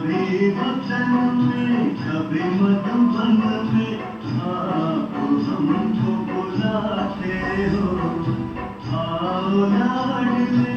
कभी वतन में कभी मधुबन में आप हमको बुलाते हो, आओ लाडले।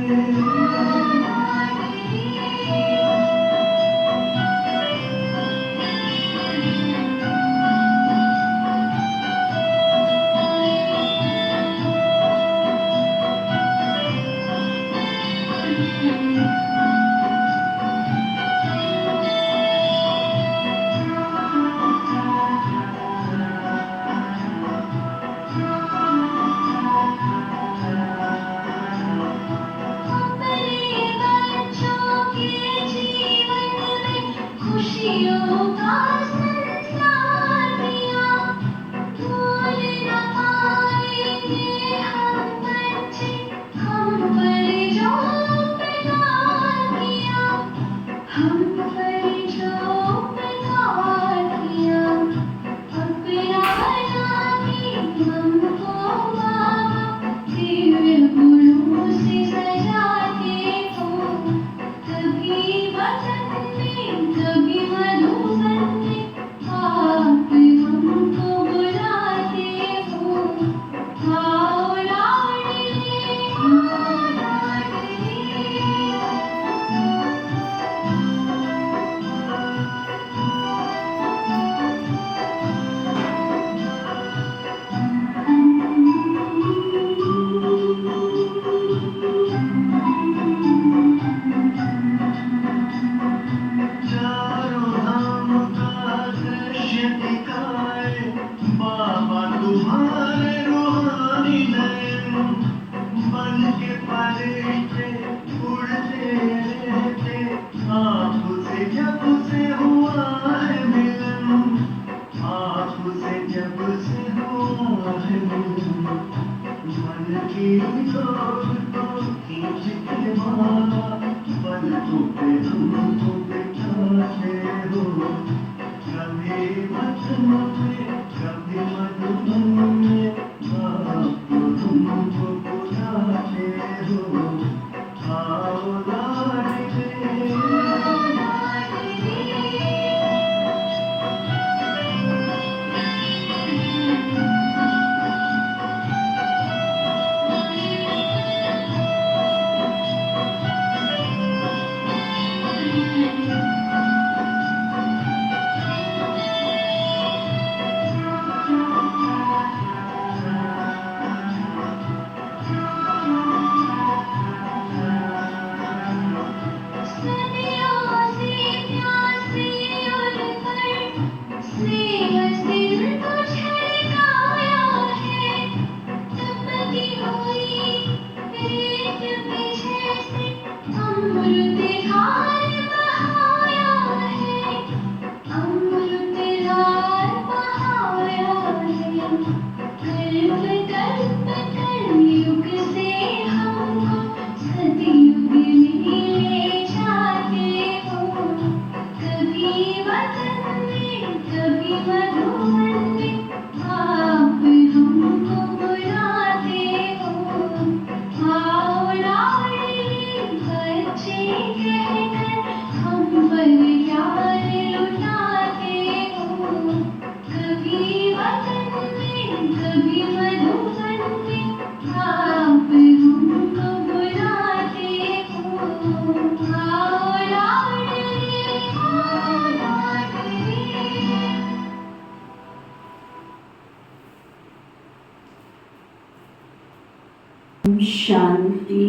शांति।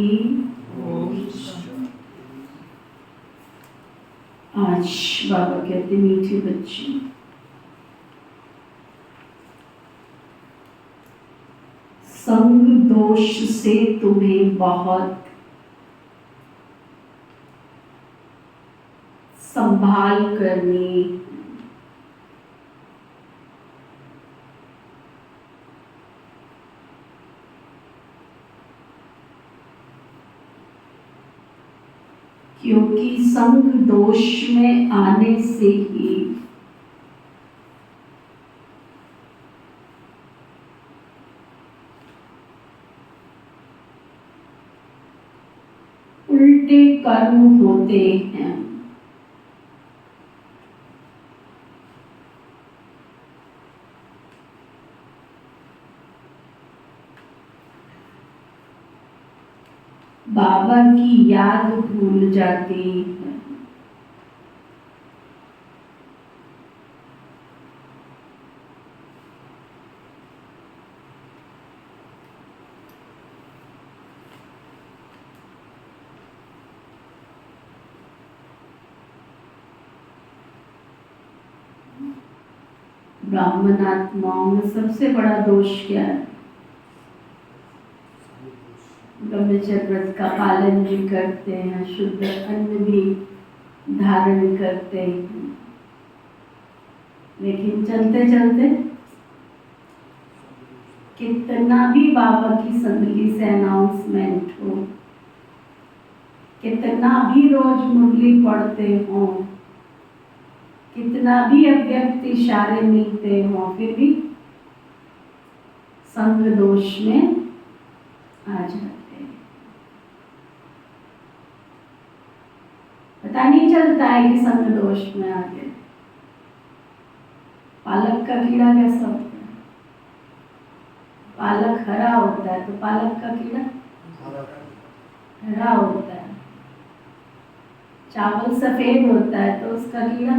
आज बाबा कहते मीठे बच्चे, संग दोष से तुम्हें बहुत संभाल करनी, क्योंकि संग दोष में आने से ही उल्टे कर्म होते हैं। बाबा की याद भूल जाती है। ब्राह्मण आत्माओं में सबसे बड़ा दोष क्या है? ब्रह्मचर्य व्रत का पालन भी करते हैं, शुद्ध अन्न भी धारण करते हैं, लेकिन चलते चलते कितना भी बाबा की संगली से अनाउंसमेंट हो, कितना भी रोज मुरली पढ़ते हो, कितना भी अव्यक्त इशारे मिलते हो, फिर भी संग दोष में आ जाते हैं। पता नहीं चलता है कि संग दोष में आ गए। पालक का कीड़ा कैसा होता है? पालक हरा होता है तो पालक का कीड़ा हरा होता है। चावल सफेद होता है तो उसका कीड़ा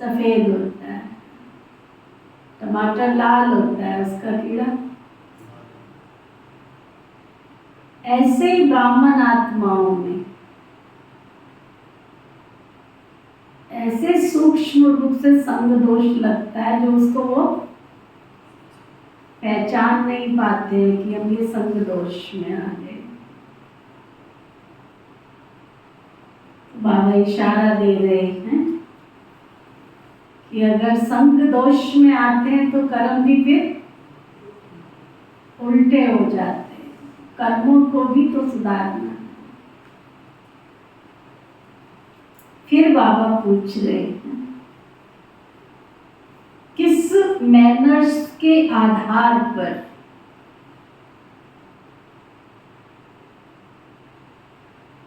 सफेद होता है। टमाटर लाल होता है, उसका कीड़ा। ऐसे ही ब्राह्मण आत्माओं में ऐसे सूक्ष्म रूप से संग दोष लगता है जो उसको वो पहचान नहीं पाते कि हम ये संग दोष में आ गए। बाबा इशारा दे रहे हैं कि अगर संग दोष में आते हैं तो कर्म भी फिर उल्टे हो जाते हैं। कर्मों को भी तो सुधारना। फिर बाबा पूछ रहे हैं किस मैनर्स के आधार पर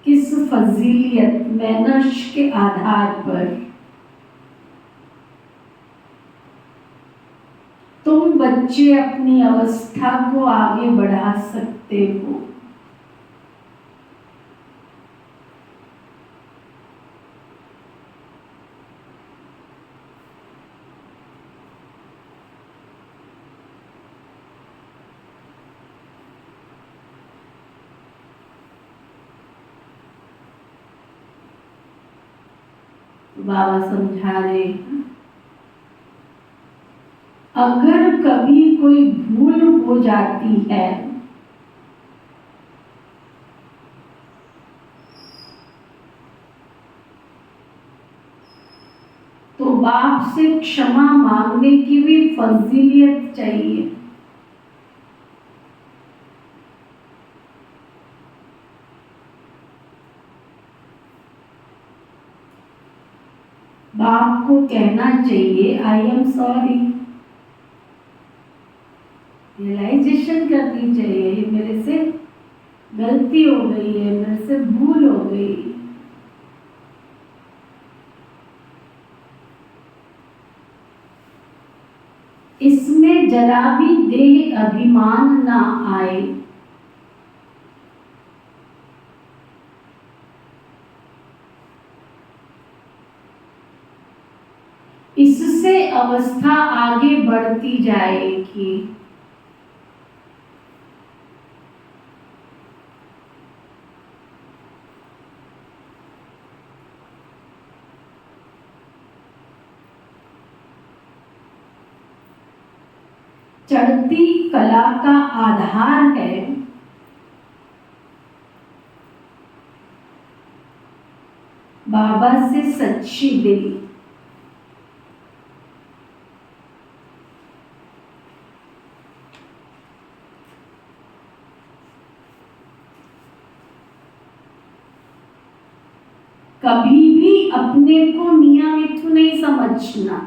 किस फजीलियत मैनर्स के आधार पर तुम बच्चे अपनी अवस्था को आगे बढ़ा सकते हो। बाबा समझा रहे हैं अगर कभी कोई भूल हो जाती है तो बाप से क्षमा मांगने की भी फजीलियत चाहिए। बाप को कहना चाहिए आई एम सॉरी। रियलाइजेशन करनी चाहिए ये मेरे से गलती हो गई है, मेरे से भूल हो गई। इसमें जरा भी देह अभिमान ना आए। इससे अवस्था आगे बढ़ती जाएगी। चढ़ती कला का आधार है बाबा से सच्ची दिल। कभी भी अपने को मियां मिठू नहीं समझना।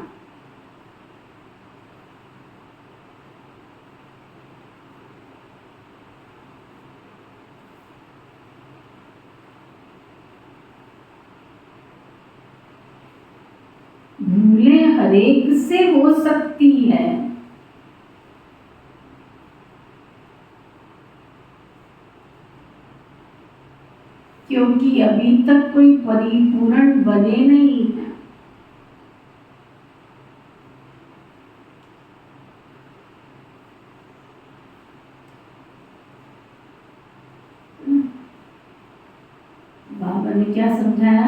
भूलें हरेक से हो सकती है, क्योंकि अभी तक कोई परिपूर्ण बने नहीं है। बाबा ने क्या समझाया?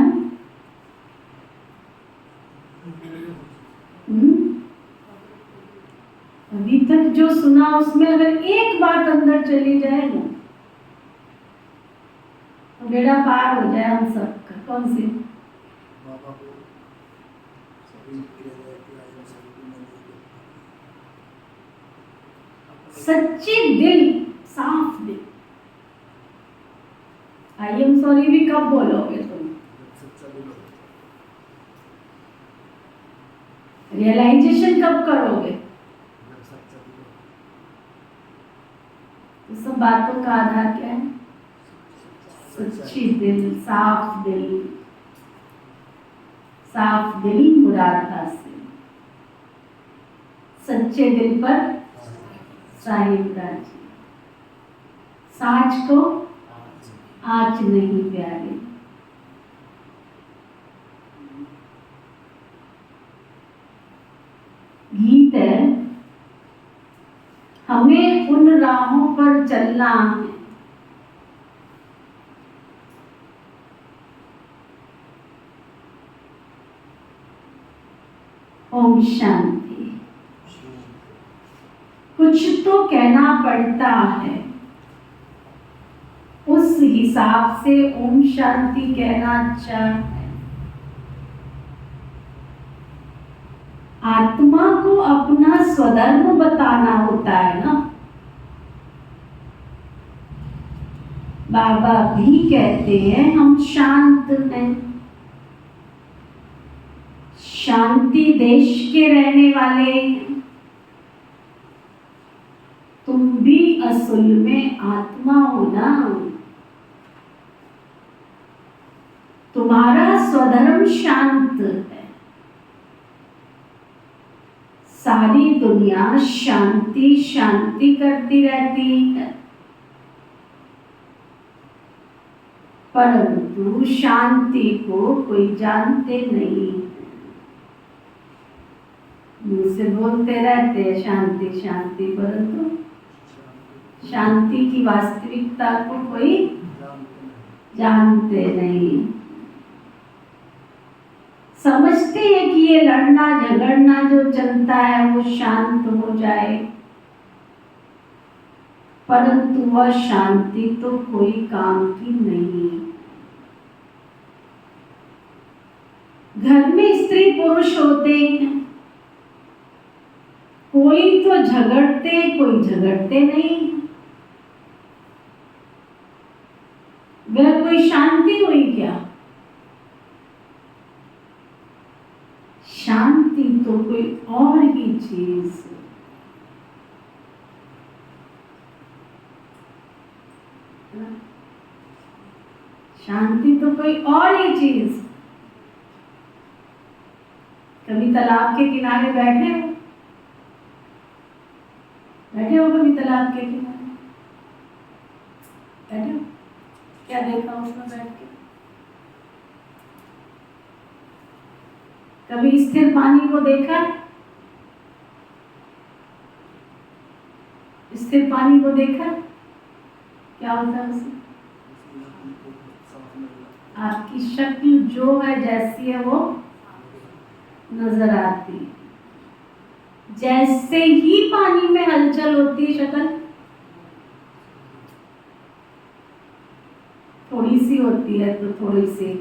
अभी तक जो सुना उसमें अगर एक बात अंदर चली जाए ना तो बेड़ा पार हो जाए हम सबका। कौन सी? सच्चे दिल, साफ दिल। आई एम सॉरी भी कब बोलोगे तुम? रियलाइजेशन कब करोगे? तो सब बातों का आधार क्या है? सच्ची दिल, साफ दिल। साफ दिल मुराद हासिल। सच्चे दिल पर साहिब राजी। साँच को आँच नहीं प्यारी। गीत है, हमें उन राहों पर चलना है ओम शांति। कुछ तो कहना पड़ता है, उस हिसाब से ओम शांति कहना अच्छा है। आत्मा को अपना स्वधर्म बताना होता है ना। बाबा भी कहते हैं हम शांत हैं, शांति देश के रहने वाले हैं। तुम भी असल में आत्मा हो ना। तुम्हारा स्वधर्म शांत है। सारी दुनिया शांति शांति करती रहती है, परंतु शांति को कोई जानते नहीं। मुंह से बोलते रहते हैं शांति शांति, परंतु शांति की वास्तविकता को कोई जानते नहीं। समझते हैं कि ये लड़ना झगड़ना जो चलता है वो शांत हो जाए, परंतु वह शांति तो कोई काम की नहीं। घर में स्त्री पुरुष होते हैं, कोई तो झगड़ते कोई झगड़ते नहीं। वह कोई शांति हुई क्या? शांति तो कोई और ही चीज है। शांति तो कोई और ही चीज। कभी तालाब के किनारे बैठे हो? बैठे हो कभी तालाब के किनारे? बैठे हो? क्या देखा उसमें बैठ के? कभी स्थिर पानी को देखा? स्थिर पानी को देखा? क्या होता है उसमें? आपकी शक्ल जो है जैसी है वो नजर आती है। जैसे ही पानी में हलचल होती है शक्ल थोड़ी सी होती है, तो थोड़ी सी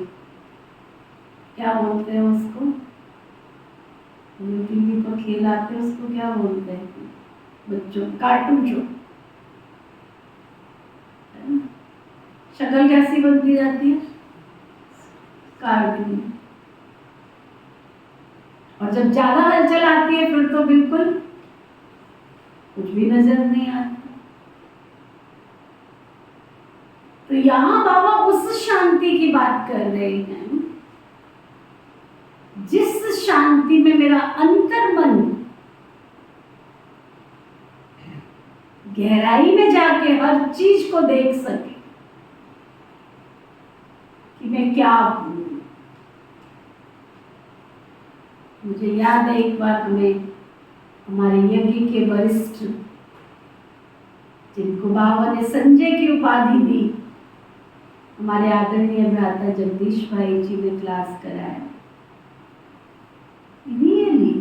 क्या बोलते हैं उसको? टीवी पर खेल आते हैं उसको क्या बोलते हैं? बच्चों कार्टून शो। शक्ल कैसी बनती जाती है? कार्टून। और जब ज्यादा हलचल आती है फिर तो बिल्कुल कुछ भी नजर नहीं आता। तो यहाँ बाबा उस शांति की बात कर रहे हैं जिस शांति में मेरा अंतर्मन गहराई में जाके हर चीज को देख सके। कि मैं क्या बोलूं। मुझे याद है एक बार हमें हमारे यज्ञ के वरिष्ठ, जिनको बाबा ने संजय की उपाधि दी, हमारे आदरणीय भ्राता जगदीश भाई जी ने क्लास कराया। रियली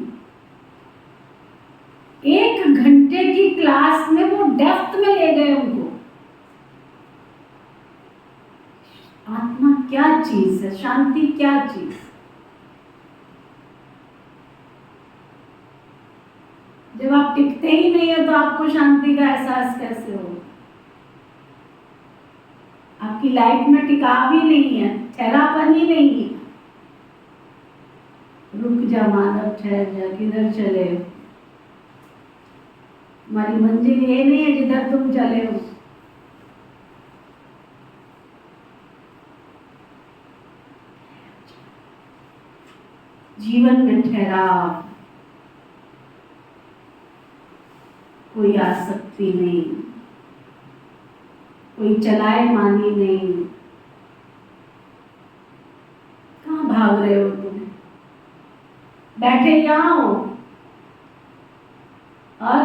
1 घंटे की क्लास में वो डेप्थ में ले गए उनको। आत्मा क्या चीज है, शांति क्या चीज। जब आप टिकते ही नहीं है तो आपको शांति का एहसास कैसे हो। आपकी लाइफ में टिकाव ही नहीं है, ठहरापन ही नहीं है। रुक जा मानव, ठहर जा, किधर चले हो। हमारी मंजिल ये नहीं है जिधर तुम चले हो। जीवन में ठहराव, कोई आसक्ति नहीं, कोई चलाए मानी नहीं। कहाँ भाग रहे हो तुम? बैठे यहाँ हो और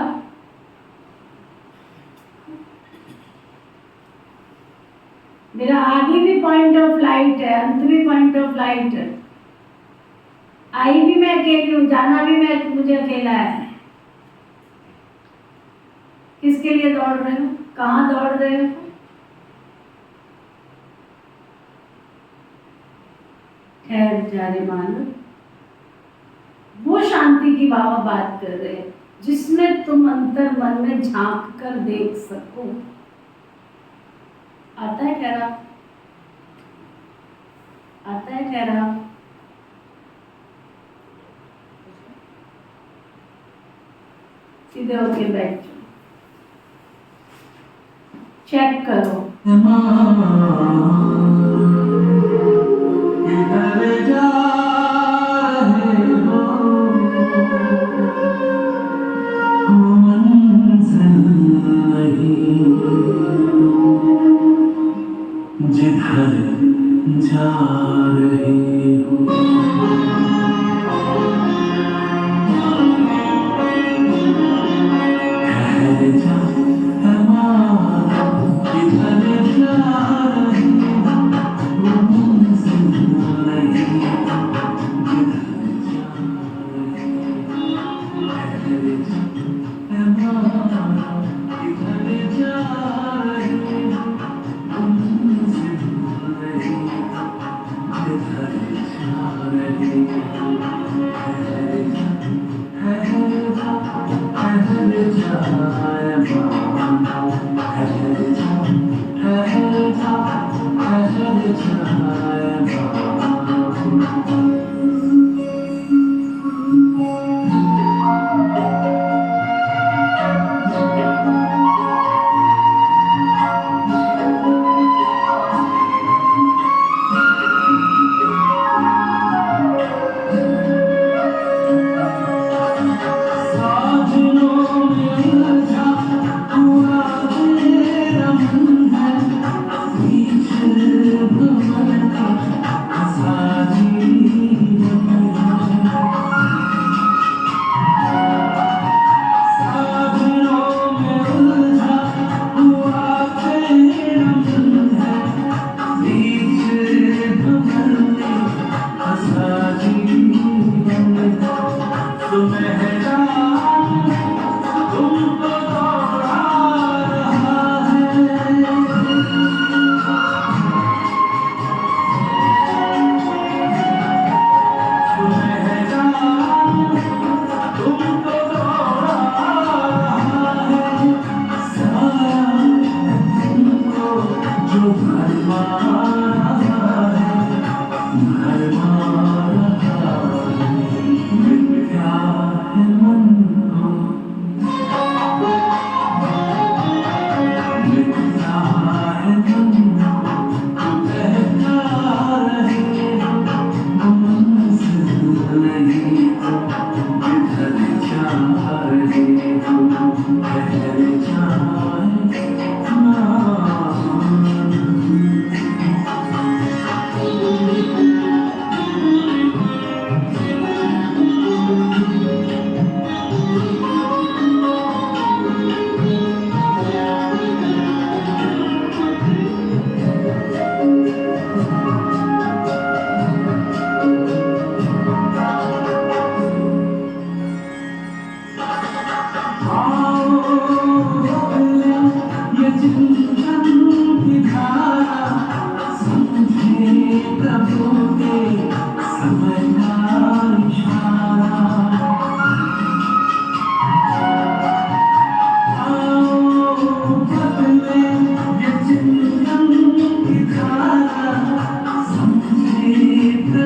मेरा आगे भी पॉइंट ऑफ लाइट है, अंत भी पॉइंट ऑफ लाइट है। आई भी मैं अकेली हूँ, जाना भी मुझे अकेला है। किसके लिए दौड़ रहे हो? कहाँ दौड़ रहे हो? ठहर जा रे मानव। वो शांति की बाबा बात कर रहे हैं जिसमें तुम अंतर मन में झांक कर देख सको। आता है ठहराव? आता है ठहराव? सीधे होके बैठ जाओ, चेक करो। जिधर जा रहे हो ठहर जा, किधर जा रहे हो, मंजिल नहीं, जिधर जा रहे हो, ठहर जा, किधर जा रहे हो, मंजिल नहीं, जिधर जा रहे हो, ठहर जा, ठहर जा, ठहर जा, ठहर जा, ठहर जा, ठहर जा। साजनों में उलझा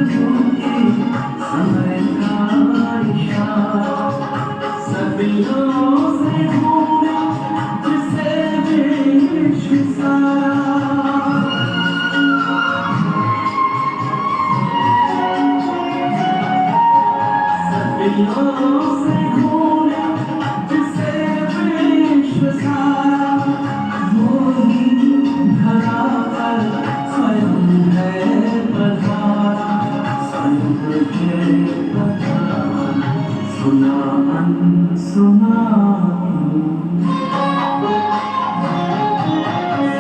झुकी समय का इशारा सदियों से ढूंढा जिसे विश्व सारा सदियों से ढूंढा जिसे विश्व सारा वही धरा पर स्वयं है पधारा स्वयं है पधारा सुना अनसुना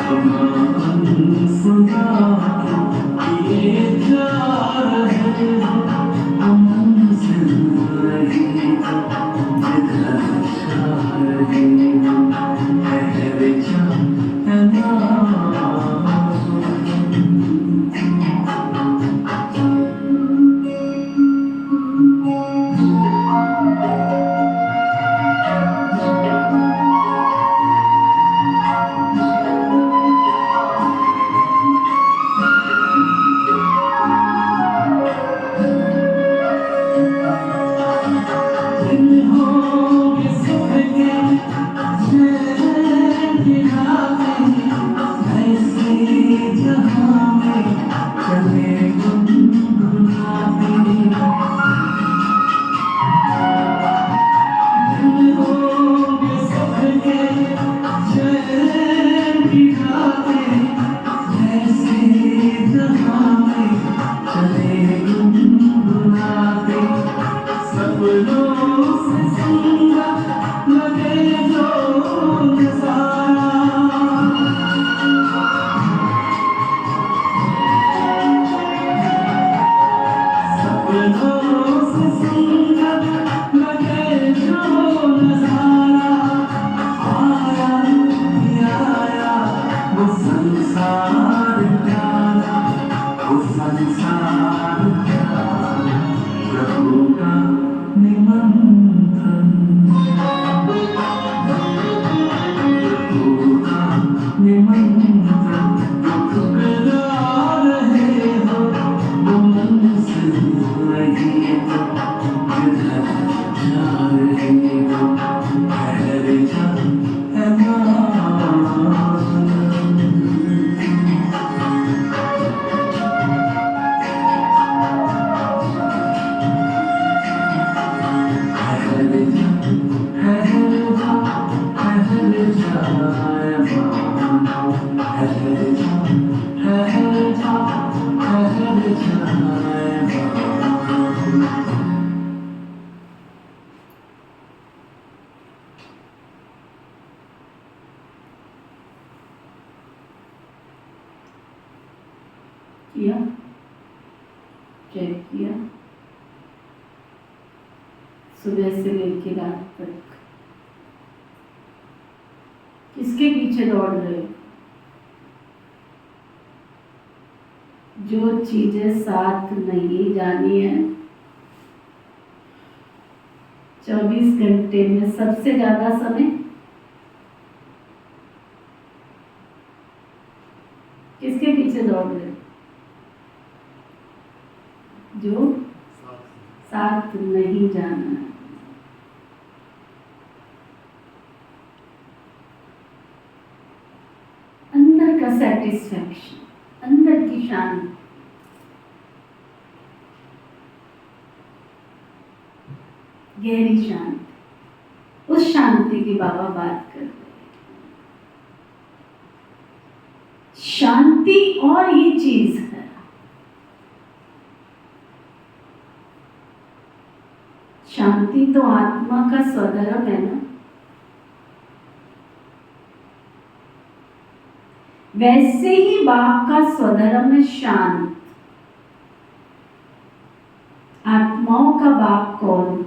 सुना अनसुना ये जा रहे हम जिंदगी जिधर जा रहे ठहर जा किया, चेक किया, सुबह से लेकर रात तक किसके पीछे दौड़ रहे हो? जो चीजें साथ नहीं जानी है, 24 घंटे में सबसे ज्यादा समय किसके पीछे दौड़ रहे हो? जो साथ नहीं जाना है। अंदर का सेटिस्फैक्शन, अंदर की शांति, गहरी शांति, उस शांति की बाबा बात कर रहे हैं। शांति और ही चीज है। शांति तो आत्मा का स्वधर्म है ना। वैसे ही बाप का स्वधर्म है शांत। आत्माओं का बाप कौन?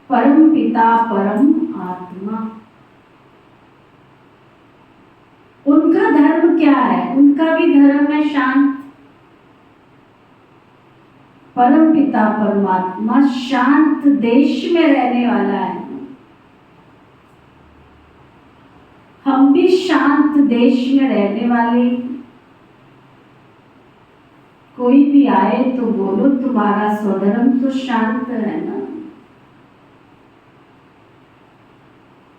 परम पिता, परम आत्मा। उनका धर्म क्या है? उनका भी धर्म है शांत। परम पिता परमात्मा शांत देश में रहने वाला है। हम भी शांत देश में रहने वाले। कोई भी आए तो बोलो तुम्हारा स्वधर्म तो शांत है ना।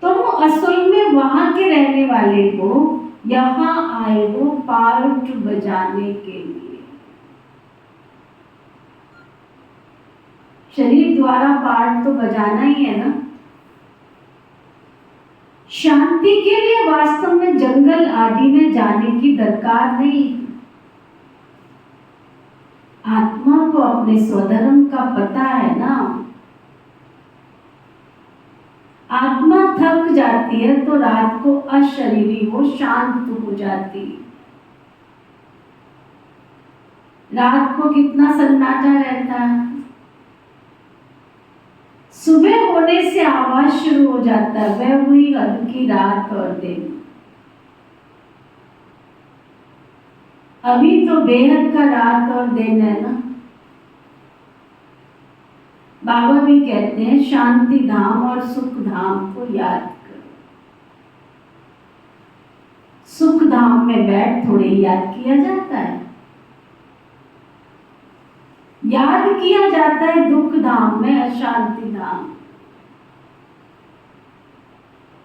तुम असल में वहां के रहने वाले हो, यहाँ आए हो पार्ट बजाने के लिए। शरीर द्वारा पार्ट तो बजाना ही है ना। शांति के लिए वास्तव में जंगल आदि में जाने की दरकार नहीं। आत्मा को अपने स्वधर्म का पता है ना। आत्मा थक जाती है तो रात को अशरीरी वो शांत हो जाती। रात को कितना सन्नाटा रहता है, सुबह होने से आवाज शुरू हो जाता है, वह हुई हद की रात और दिन। अभी तो बेहद का रात और दिन है ना। बाबा भी कहते हैं शांति धाम और सुख धाम को याद करो। सुख धाम में बैठ थोड़े याद किया जाता है, याद किया जाता है दुख धाम में, अशांति धाम।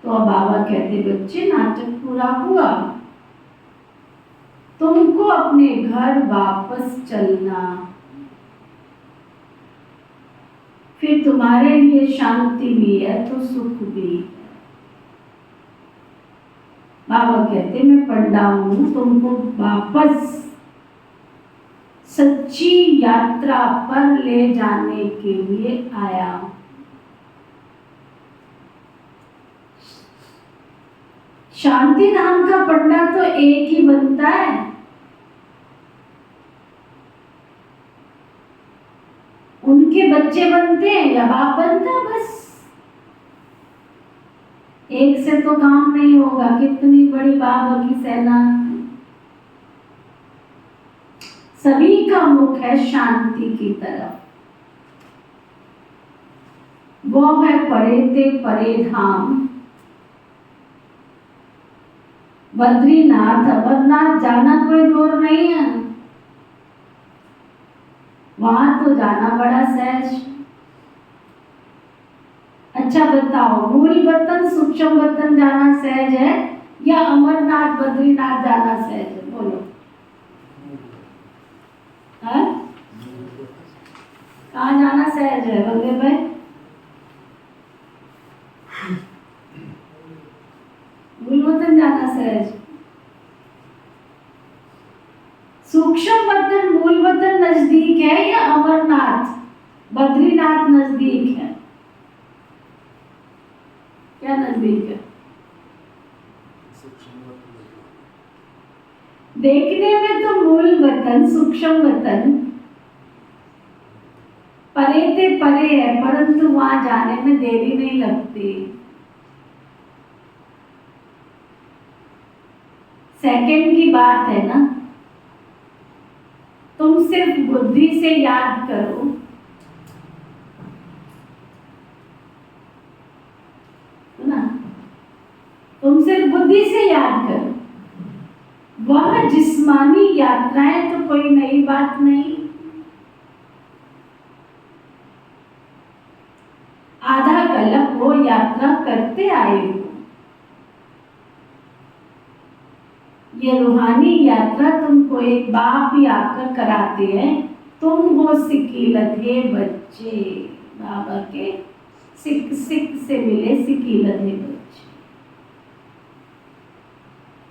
तो अब बाबा कहते बच्चे नाटक पूरा हुआ, तुमको अपने घर वापस चलना, फिर तुम्हारे लिए शांति भी है तो सुख भी है। बाबा कहते मैं पंडा हूं, तुमको वापस सच्ची यात्रा पर ले जाने के लिए आया हूं। शांति नाम का पंडा तो एक ही बनता है। उनके बच्चे बनते हैं या बाप बनता है, बस एक से तो काम नहीं होगा। कितनी बड़ी बाबा की सेना, सभी का मुख है शांति की तरफ। वो है परे ते परे धाम, बद्रीनाथ अमरनाथ जाना कोई दूर नहीं है, वहां तो जाना बड़ा सहज। अच्छा बताओ, मूल वतन सूक्ष्म वतन जाना सहज है या अमरनाथ बद्रीनाथ जाना सहज है? बोलो। कहाँ जाना सहज है बंदे भाई? मूल वतन जाना सहज। सूक्ष्म वतन मूल वतन नजदीक है या अमरनाथ बद्रीनाथ नजदीक है? क्या नजदीक है? देखने में तो मूल वतन सूक्ष्म वतन परे ते परे है, परंतु वहां जाने में देरी नहीं लगती। सेकंड की बात है ना। तुम सिर्फ बुद्धि से याद करो, ना, तुम सिर्फ बुद्धि से याद करो। वह जिस्मानी यात्राएं तो कोई नई बात नहीं। आधा कल्प वो यात्रा करते आए हो। ये रूहानी यात्रा तुमको एक बाप ही आकर कराते हैं। तुम हो सिकीलधे बच्चे, बाबा के सिक सिक से मिले सिकीलधे बच्चे।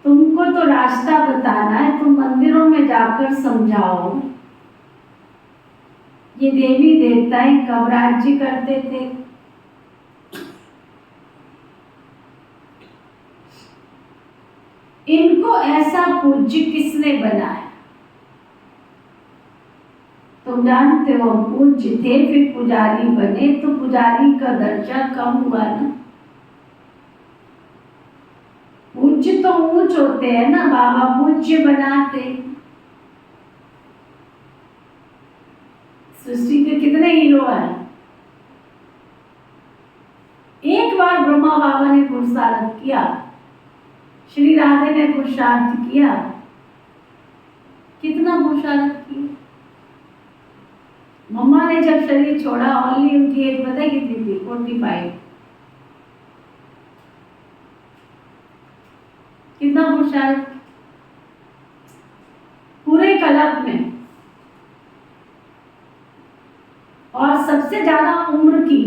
तुमको तो रास्ता बताना है, तुम मंदिरों में जाकर समझाओ। ये देवी देवताएं कब राज्य करते थे? इनको ऐसा पूज्य किसने बनाया? तुम जानते हो पूज्य थे, फिर पुजारी बने, तो पुजारी का दर्जा कम हुआ ना। पूज्य तो ऊंच होते हैं ना, बाबा पूज्य बनाते। सृष्टि के कितने हीरो हैं? एक बार ब्रह्मा बाबा ने पुरुषार्थ किया, श्री राधे ने पुरुषार्थ किया। कितना पुरुषार्थ किया? मम्मा ने जब शरीर छोड़ा, ओनली उनकी एज पता है कितनी थी? 45। कितना पुरुषार्थ पूरे कल्प में। और सबसे ज्यादा उम्र की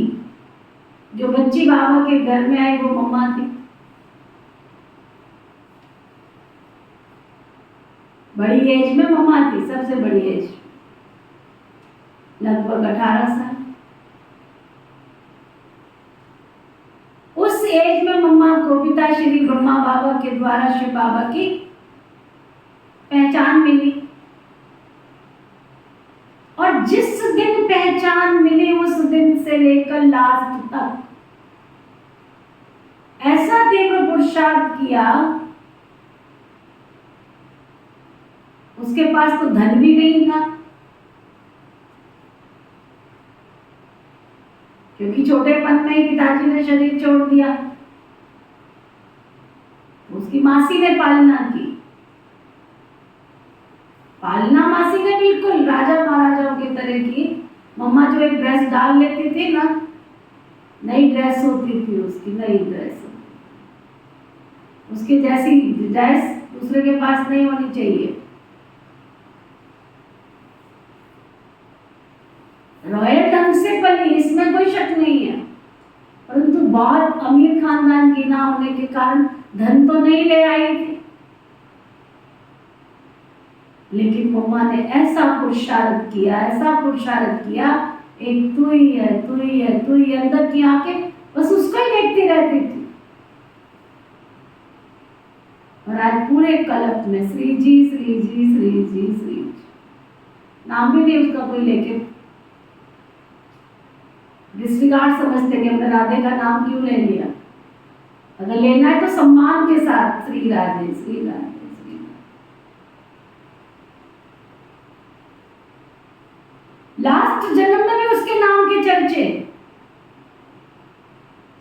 जो बच्ची बाबा के घर में आई वो मम्मा थी। बड़ी एज में मम्मा थी, सबसे बड़ी एज, लगभग 18 साल। उस एज में मम्मा को पिता श्री ब्रह्मा बाबा के द्वारा शिव बाबा की पहचान मिली। और जिस दिन पहचान मिली उस दिन से लेकर लास्ट तक ऐसा तीव्र पुरुषार्थ किया। उसके पास तो धन भी नहीं था, क्योंकि छोटेपन में ही पिताजी ने शरीर छोड़ दिया। उसकी मासी ने पालना की। पालना मासी ने बिल्कुल राजा महाराजाओं की तरह की। मम्मा जो एक ड्रेस डाल लेती थी ना, नई ड्रेस होती थी उसकी, नई ड्रेस, उसकी जैसी ड्रेस दूसरे के पास नहीं होनी चाहिए। रॉयल ढंग से पली, इसमें कोई शक नहीं है, परंतु बहुत अमीर खानदान की ना होने के कारण धन तो नहीं ले आई थी। लेकिन मम्मा ने ऐसा पुरुषार्थ किया, ऐसा पुरुषार्थ किया, एक तू ही है, तू ही है, तू ही, अंदर की आंखें बस उसको ही देखती रहती थी। और आज पूरे कल्प में श्री जी, श्री जी, श्री जी, श्री जी, नाम भी नहीं उसका कोई लेके डिस्रिगार्ड समझते कि हमने राधे का नाम क्यों ले लिया। अगर लेना है तो सम्मान के साथ श्री राधे, श्री राधे, श्री राधे। लास्ट जन्म में भी उसके नाम के चर्चे।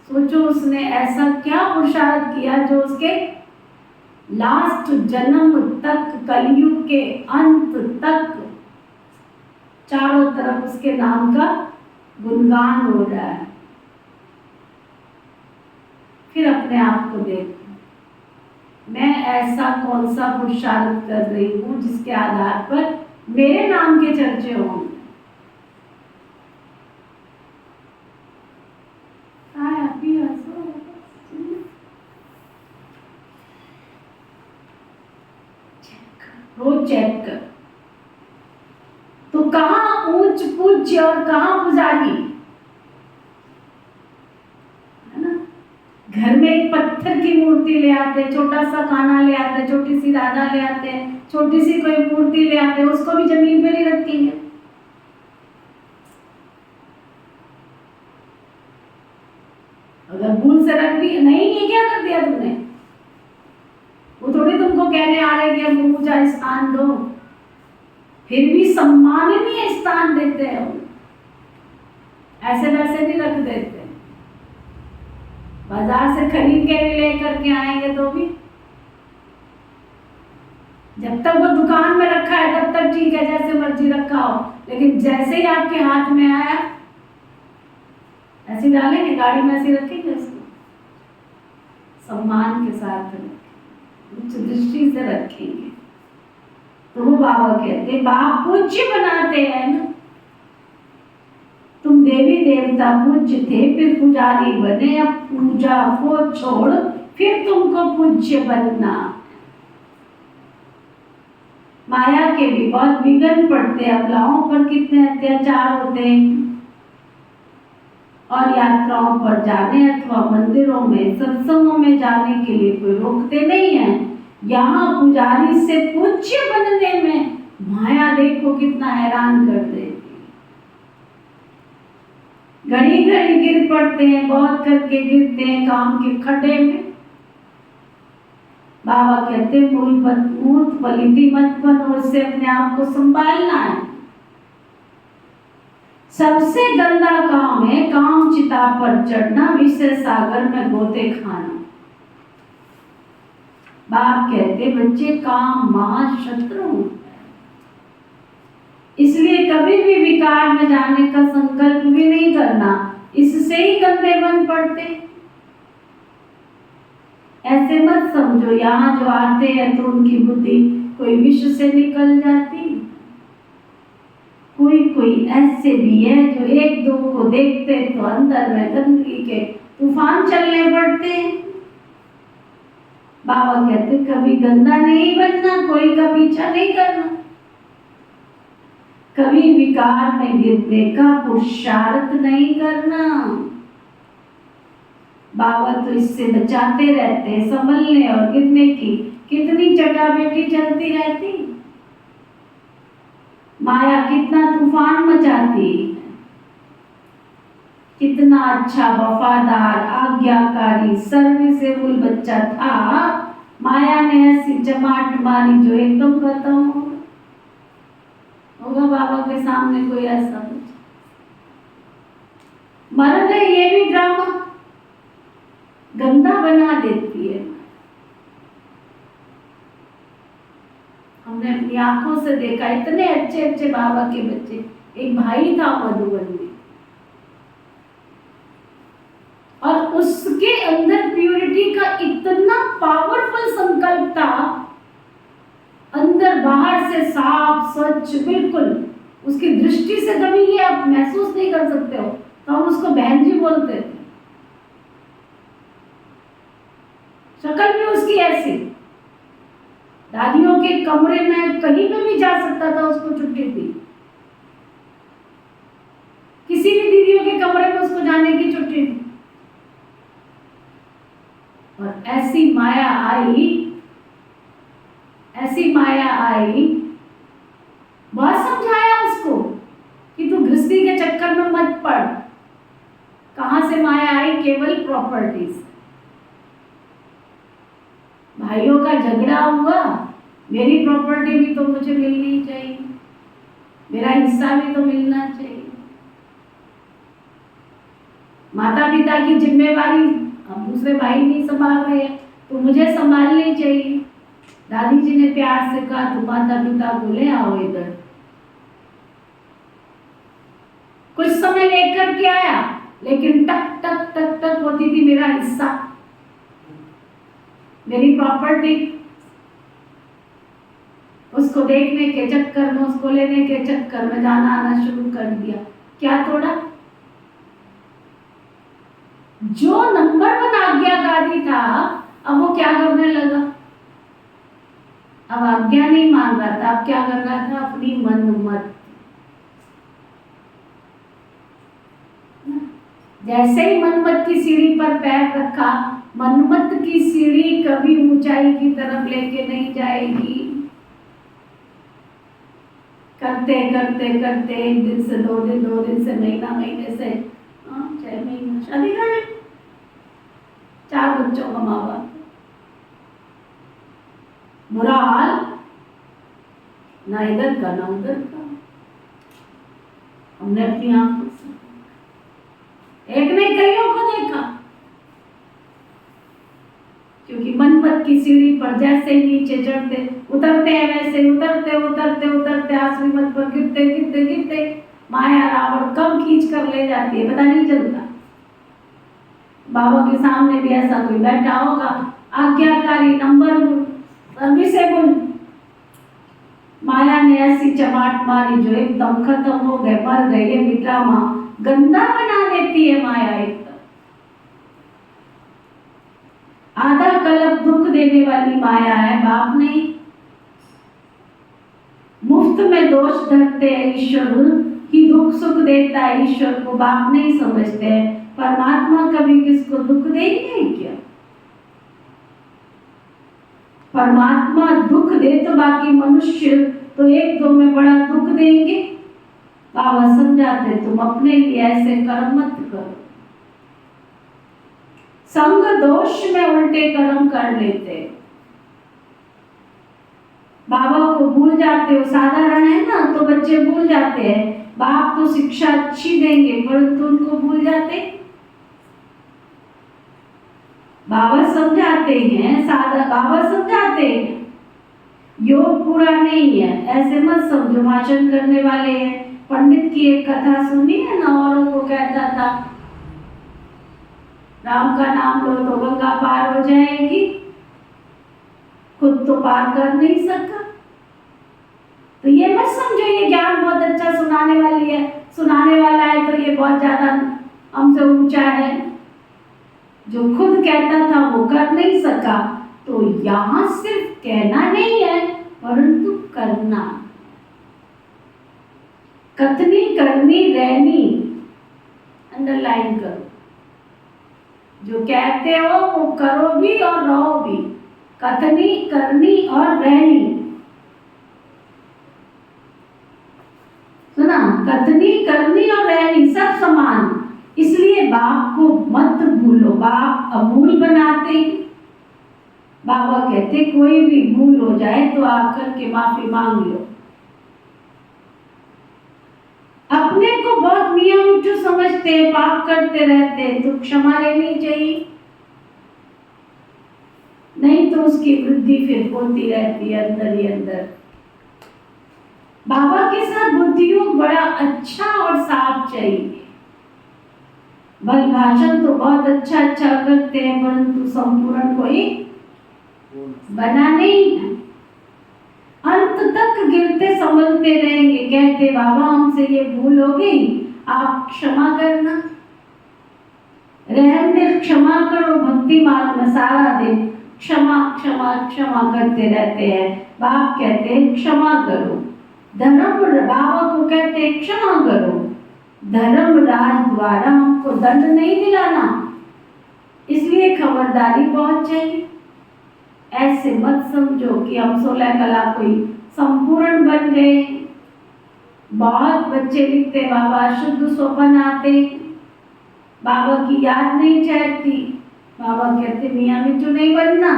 सोचो उसने ऐसा क्या पुरुषार्थ किया जो उसके लास्ट जन्म तक, कलयुग के अंत तक चारों तरफ उसके नाम का गुणगान हो रहा है। फिर अपने आप को देखो, मैं ऐसा कौन सा पुरुषार्थ कर रही हूं जिसके आधार पर मेरे नाम के चर्चे होंगे। रोज चेक कर, तो कहां ऊंच पूज्य और कहां पुजारी है ना। घर में एक पत्थर की मूर्ति ले आते, छोटा सा कान्हा ले आते, छोटी सी राधा ले आते, छोटी सी कोई मूर्ति ले आते, उसको भी जमीन पे नहीं रखेंगे। अगर भूल से रख दी, नहीं ये क्या कर दिया तुमने, वो थोड़ी तुमको कहने आ रहे कि हमको पूजा स्थान दो, फिर भी सम्माननीय स्थान देते हैं, ऐसे वैसे नहीं रख देते। बाजार से खरीद के भी लेकर के आएंगे तो भी जब तक वो दुकान में रखा है तब तक ठीक है, जैसे मर्जी रखा हो, लेकिन जैसे ही आपके हाथ में आया ऐसे डालेंगे, गाड़ी में ऐसे रखेंगे उसको, सम्मान के साथ रखेंगे, उच्च दृष्टि से रखेंगे। तो वो बाबा कहते, बाप पूज्य बनाते हैं ना। तुम देवी देवता पूज्य थे, फिर पुजारी बने, अब पूजा को छोड़ फिर तुमको पूज्य बनना। माया के भी बहुत विघ्न पड़ते हैं, अबलाओं पर कितने अत्याचार होते हैं, और यात्राओं पर जाने अथवा मंदिरों में, सत्संगों में जाने के लिए कोई रोकते नहीं है। यहाँ पुजारी से पूज्य बनने में माया देखो कितना हैरान कर देती। घड़ी घड़ी गिर पड़ते हैं, बहुत करके गिरते हैं काम के खड्डे में। बाबा कहते मूर्त पलिति मत बनो, इससे अपने आप को संभालना है। सबसे गंदा काम है काम चिता पर चढ़ना, विषय सागर में गोते खाना। बाप कहते बच्चे काम महाशत्रु, इसलिए कभी भी विकार में जाने का संकल्प भी नहीं करना, इससे ही गंदे बन पड़ते। ऐसे मत समझो यहाँ जो आते हैं तो उनकी बुद्धि कोई विष से निकल जाती। कोई कोई ऐसे भी है जो एक दो को देखते तो अंदर में गंदगी के तूफान चलने पड़ते हैं। बाबा कहते कभी गंदा नहीं बनना, कोई का पीछा नहीं करना, कभी विकार में गिरने का पुरुषार्थ नहीं करना। बाबा तो इससे बचाते रहते हैं, संभलने और गिरने की कितनी चटाबेटी चलती रहती। माया कितना तूफान मचाती। कितना अच्छा वफादार आज्ञाकारी सर्विसेबल बच्चा था, माया ने ऐसी चमाट मारी जो एकदम खत्म हो गया। होगा बाबा के सामने कोई ऐसा बच्चा? मर गए, ये भी ड्रामा गंदा बना देती है। हमने अपनी आंखों से देखा, इतने अच्छे अच्छे बाबा के बच्चे। एक भाई था मधुबन में, और उसके अंदर प्यूरिटी का इतना पावरफुल संकल्प था, अंदर बाहर से साफ स्वच्छ बिल्कुल। उसकी दृष्टि से कभी ये आप महसूस नहीं कर सकते हो, तो हम उसको बहन जी बोलते थे। शक्ल भी उसकी ऐसी, दादियों के कमरे में कहीं पे भी जा सकता था, उसको छुट्टी थी। किसी भी दीदियों के कमरे में उसको जाने की छुट्टी थी। और ऐसी माया आई, ऐसी माया आई। बहुत समझाया उसको कि तू गृहस्थी के चक्कर में मत पड़। कहां से माया आई? केवल प्रॉपर्टीज। भाइयों का झगड़ा हुआ, मेरी प्रॉपर्टी भी तो मुझे मिलनी चाहिए, मेरा हिस्सा भी तो मिलना चाहिए। माता पिता की जिम्मेवारी अब दूसरे भाई नहीं संभाल रहे हैं तो मुझे संभालनी चाहिए। दादी जी ने प्यार से कहा तू माता पिता को ले आओ इधर। कुछ समय लेकर के आया, लेकिन टक टक टक टक होती थी मेरा हिस्सा, मेरी प्रॉपर्टी। उसको देखने के चक्कर में, उसको लेने के चक्कर में जाना आना शुरू कर दिया। क्या तोड़ा? जो नंबर 1 आज्ञाकारी था, अब वो क्या करने लगा? अब आज्ञा नहीं मान रहा था, अब क्या कर रहा था? अपनी मनमत। जैसे ही मनमत की सीढ़ी पर पैर रखा, मनमत की सीढ़ी कभी ऊंचाई की तरफ लेके नहीं जाएगी। करते करते करते 1 दिन से 2 दिन, 2 दिन से महीना, महीने से 6 महीना, शादी कर ले, 4 बच्चों का माँ बाप। बुरा हाल, ना इधर का ना उधर का। हमने अपनी आंखों से एक नहीं कईयों को देखा। क्योंकि मनमत की सीढ़ी पर जैसे ही नीचे चढ़ते उतरते हैं, वैसे उतरते उतरते उतरते आसवी मत पर गिरते गिरते गिरते माया रावण कब खींच कर ले जाती है पता नहीं चलता। बाबा के सामने भी ऐसा कोई बैठा होगा, आज्ञाकारी, नंबर 1 सर्विसेबल। माया ने ऐसी चमाट मारी जो एकदम खत्म हो गए, मर गए। ये भी ड्रामा गंदा बना देती है माया। एकदम आधा कल्प दुख देने वाली माया है, बाप नहीं। मुफ्त में दोष धरते हैं ईश्वर की दुख सुख देता है ईश्वर को, बाप नहीं समझते हैं। परमात्मा कभी किसको दुख देंगे क्या? परमात्मा दुख दे तो बाकी मनुष्य तो 1-2 में बड़ा दुख देंगे। बाबा समझाते तुम अपने लिए ऐसे कर्म मत करो। संग दोष में उल्टे कर्म कर लेते, बाबा को भूल जाते हो। साधारण है ना, तो बच्चे भूल जाते हैं। बाप तो शिक्षा अच्छी देंगे परंतु उनको भूल जाते। बाबा समझाते हैं, सादा बाबा समझाते हैं, योग पूरा नहीं है। ऐसे मत समझो भाषण करने वाले हैं, पंडित की एक कथा सुनी है ना, औरों को कहता था राम का नाम लो तो गंगा पार हो जाएगी, खुद तो पार कर नहीं सका। तो ये मत समझो ये ज्ञान बहुत अच्छा सुनाने वाली है, सुनाने वाला है तो ये बहुत ज्यादा हमसे ऊंचा है। जो खुद कहता था वो कर नहीं सका। तो यहां सिर्फ कहना नहीं है परंतु करना। कथनी करनी रहनी, अंडरलाइन करो। जो कहते हो वो करो भी और रहो भी। कथनी करनी और रहनी, सुना? कथनी करनी और रहनी सब समान। इसलिए बाप को मत भूलो। बाप अभूल बनाते। बाबा कहते कोई भी भूल हो जाए तो आकर के माफी मांग लो। अपने को बहुत नियम समझते, पाप करते रहते तो क्षमा लेनी चाहिए, नहीं तो उसकी वृद्धि फिर होती रहती है अंदर ही अंदर। बाबा के साथ बुद्धि योग बड़ा अच्छा और साफ चाहिए। बल भाषण तो बहुत अच्छा अच्छा करते हैं परंतु संपूर्ण कोई बना नहीं है। अंत तक गिरते संभलते रहेंगे, कहते बाबा हमसे ये भूल हो गई, आप क्षमा करना। रहम दिल क्षमा करो, भक्ति मार्ग में सारा दिन क्षमा क्षमा क्षमा करते रहते हैं। बाप कहते हैं क्षमा करो। धर्म बाबा को कहते हैं क्षमा करो। धर्मराज द्वारा हमको दंड नहीं दिलाना, इसलिए खबरदारी बहुत चाहिए। ऐसे मत समझो कि हम 16 कला कोई संपूर्ण बन गए। बहुत बच्चे लिखते बाबा शुद्ध स्वपन आते, बाबा की याद नहीं ठहरती। बाबा कहते मियाँ मिट्टू नहीं बनना,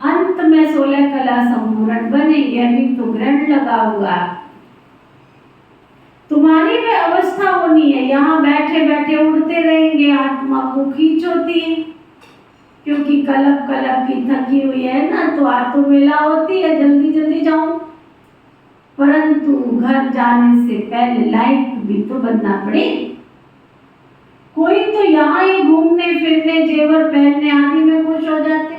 अंत में 16 कला संपूर्ण बनेंगे। अभी तो ग्रहण लगा हुआ, तुम्हारी में अवस्था होनी है। यहाँ बैठे बैठे उड़ते रहेंगे, आत्मा को खींच होती है, क्योंकि कलप कलप की थकी हुई है ना, तो आत्मा मिला होती है जल्दी जल्दी जाऊं। परंतु घर जाने से पहले लाइट भी तो बनना पड़े। कोई तो यहाँ ही घूमने फिरने जेवर पहनने आदि में खुश हो जाते,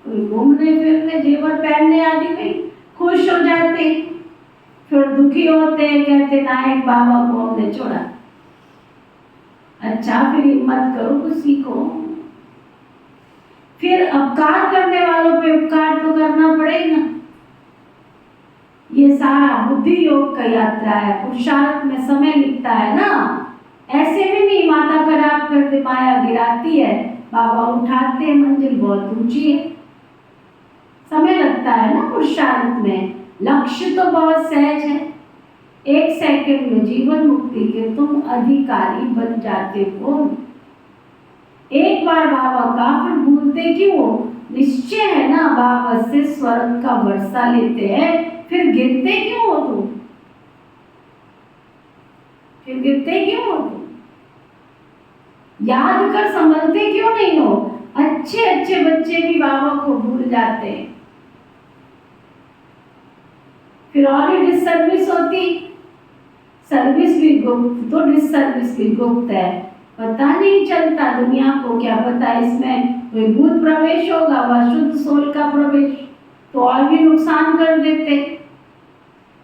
कोई घूमने फिरने जेवर पहनने आदि में खुश हो जाते, फिर दुखी होते, कहते नायक बाबा को हमने छोड़ा। अच्छा फिर हिम्मत करो कुछ सीखो। फिर अपकार करने वालों पे उपकार तो करना पड़ेगा। ये सारा बुद्धि योग का यात्रा है, पुरुषार्थ में समय लिखता है ना। ऐसे भी नहीं माता खराब करते, माया गिराती है, बाबा उठाते हैं, मंजिल बहुत ऊंची है। समय लगता है ना पुरुषार्थ में, लक्ष्य तो बहुत सहज है। 1 सेकंड में जीवन मुक्ति के तुम अधिकारी बन जाते हो। एक बार बाबा का फिर भूलते क्यों? निश्चय है ना, बाबा से स्वर्ग का वर्षा लेते हैं, फिर गिरते क्यों हो तुम? फिर गिरते क्यों हो तुम? याद कर संभलते क्यों नहीं हो? अच्छे अच्छे बच्चे भी बाबा को भूल जाते हैं, फिर और ही डिसर्विस होती। सर्विस भी गुप्त तो डिसर्विस भी गुप्त है, पता नहीं चलता। दुनिया को क्या पता इसमें कोई भूत प्रवेश होगा, वह शुद्ध सोल का प्रवेश तो और भी नुकसान कर देते।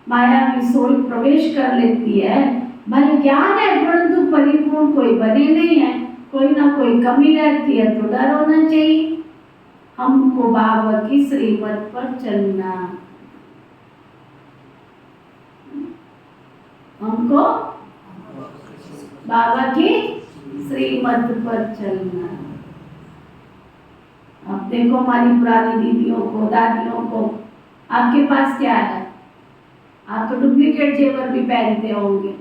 माया भी सोल प्रवेश कर लेती है। भले ज्ञान है परंतु परिपूर्ण कोई बने नहीं है, कोई ना कोई कमी रहती है, तो डर होना चाहिए। हमको बाबा की श्रीमत पर चलना, हमको बाबा की श्रीमत पर चलना। अब देखो हमारी पुरानी दीदियों को, दादियों को, आपके पास क्या है? आप तो डुप्लीकेट जेवर भी पहनते होंगे,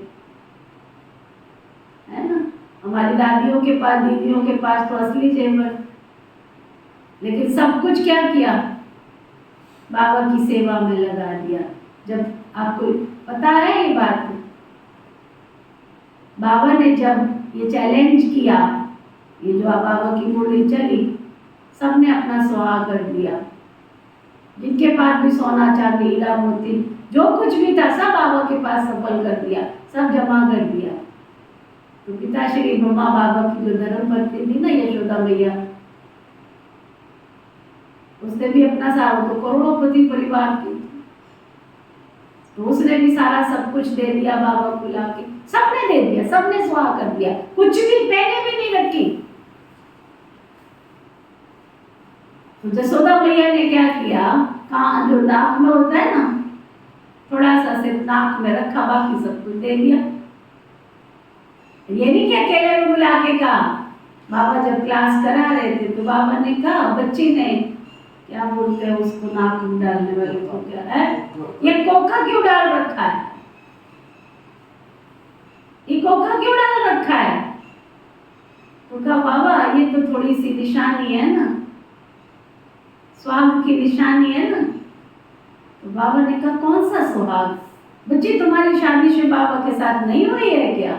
है ना? हमारी दादियों के पास, दीदियों के पास तो असली जेवर। लेकिन सब कुछ क्या किया? बाबा की सेवा में लगा दिया। जब आपको पता है ये बात, बाबा ने जब ये चैलेंज किया, ये जो बाबा की मुरली चली, सबने अपना सुहा कर दिया। जिनके पास भी सोना चांदी हीरा मोती जो कुछ भी था सब बाबा के पास सफल कर दिया, सब जमा कर दिया। तो पिताश्री ब्रह्मा बाबा की जो धर्म पत्नी थी ना यशोदा मैया, उसने भी अपना सारा, तो करोड़ोंपति परिवार की, तो उसने भी सारा सब कुछ दे दिया बाबा को लाके, सबने दे दिया, सबने स्वाहा कर दिया, कुछ भी पहने भी नहीं रखी। तो जसोदा मैया ने क्या किया, कहाँ जो नाक में होता है ना, थोड़ा सा सिर्फ नाक में रखा, बाकी सब कुछ दे दिया। ये नहीं क्या अकेले में बुला के कहा, बाबा जब क्लास करा रहे थे तो बाबा ने कहा, बच्ची ने क्या बोलते हैं उसको नाक में डालने वाले को, क्या है ये कोका क्यों डाल रखा है, ये कोका क्यों डाल रखा है? तो कहा बाबा ये तो थोड़ी सी निशानी है ना, सुहाग की निशानी है ना। तो बाबा ने कहा कौन सा सुहाग, बच्ची तुम्हारी शादी से बाबा के साथ नहीं हुई है क्या,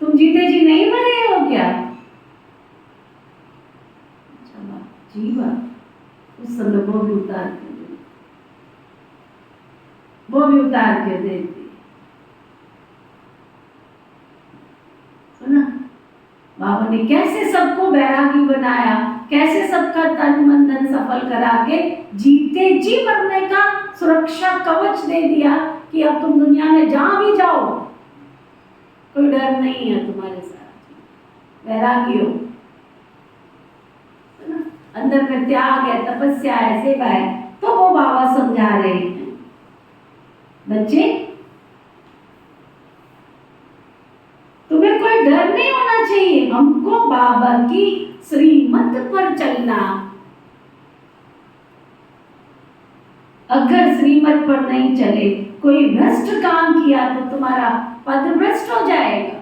तुम जीते जी नहीं मरे हो क्या? जीवा उस समय वो भी उतार के दे, वो भी उतार के देती। सुना बाबा ने कैसे सबको बैरागी बनाया, कैसे सबका तन मन धन सफल करा के जीते जी मरने का सुरक्षा कवच दे दिया कि अब तुम दुनिया में जहां भी जाओ कोई डर नहीं है तुम्हारे साथ, बैरागी हो, अंदर में त्याग है, तपस्या है, सेवा है। तो वो बाबा समझा रहे हैं बच्चे तुम्हें कोई डर नहीं होना चाहिए, हमको बाबा की श्रीमत पर चलना, अगर श्रीमत पर नहीं चले, कोई भ्रष्ट काम किया तो तुम्हारा पद भ्रष्ट हो जाएगा,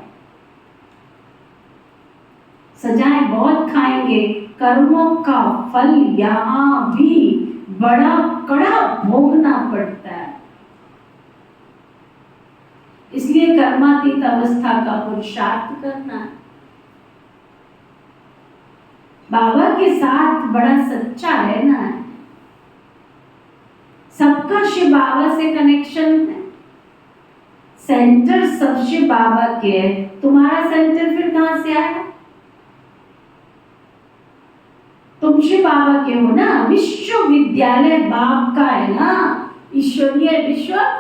सजाएं बहुत खाएंगे, कर्मों का फल यहाँ भी बड़ा कड़ा भोगना पड़ता है। इसलिए कर्मातीत अवस्था का पुरुषार्थ करना है। बाबा के साथ बड़ा सच्चा रहना है, सबका शिव बाबा से कनेक्शन है, सेंटर सब शिव बाबा के है, तुम्हारा सेंटर फिर कहां से आया? तुम शिव बाबा के हो ना, विश्वविद्यालय बाप का है ना, ईश्वरीय विश्वविद्यालय,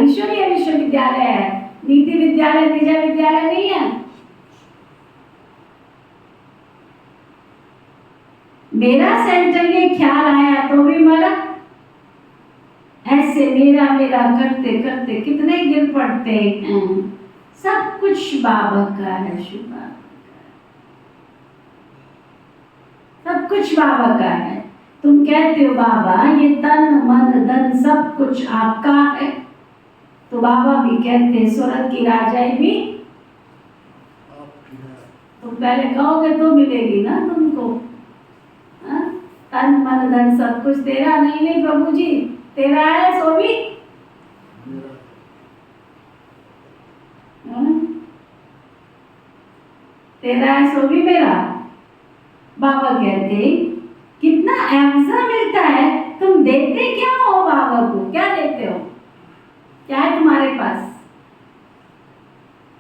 ईश्वरीय विश्वविद्यालय है, नीति विद्यालय निजा विद्यालय नहीं है। मेरा सेंटर ये ख्याल आया तो भी मरा, ऐसे मेरा मेरा करते करते कितने गिर पड़ते हैं। सब कुछ बाबा का है, शिव बाबा का, सब कुछ बाबा का है। तुम कहते हो बाबा ये तन मन धन सब कुछ आपका है, तो बाबा भी कहते हैं स्वर्ग की राजाई भी तुम पहले कहोगे तो मिलेगी ना तुमको। तन मन धन सब कुछ तेरा नहीं, नहीं प्रभु जी तेरा है, सो भी तेरा है सो भी मेरा। बाबा कहते कितना ऐसा मिलता है, तुम देते क्या हो बाबा को, क्या देते हो, क्या है तुम्हारे पास,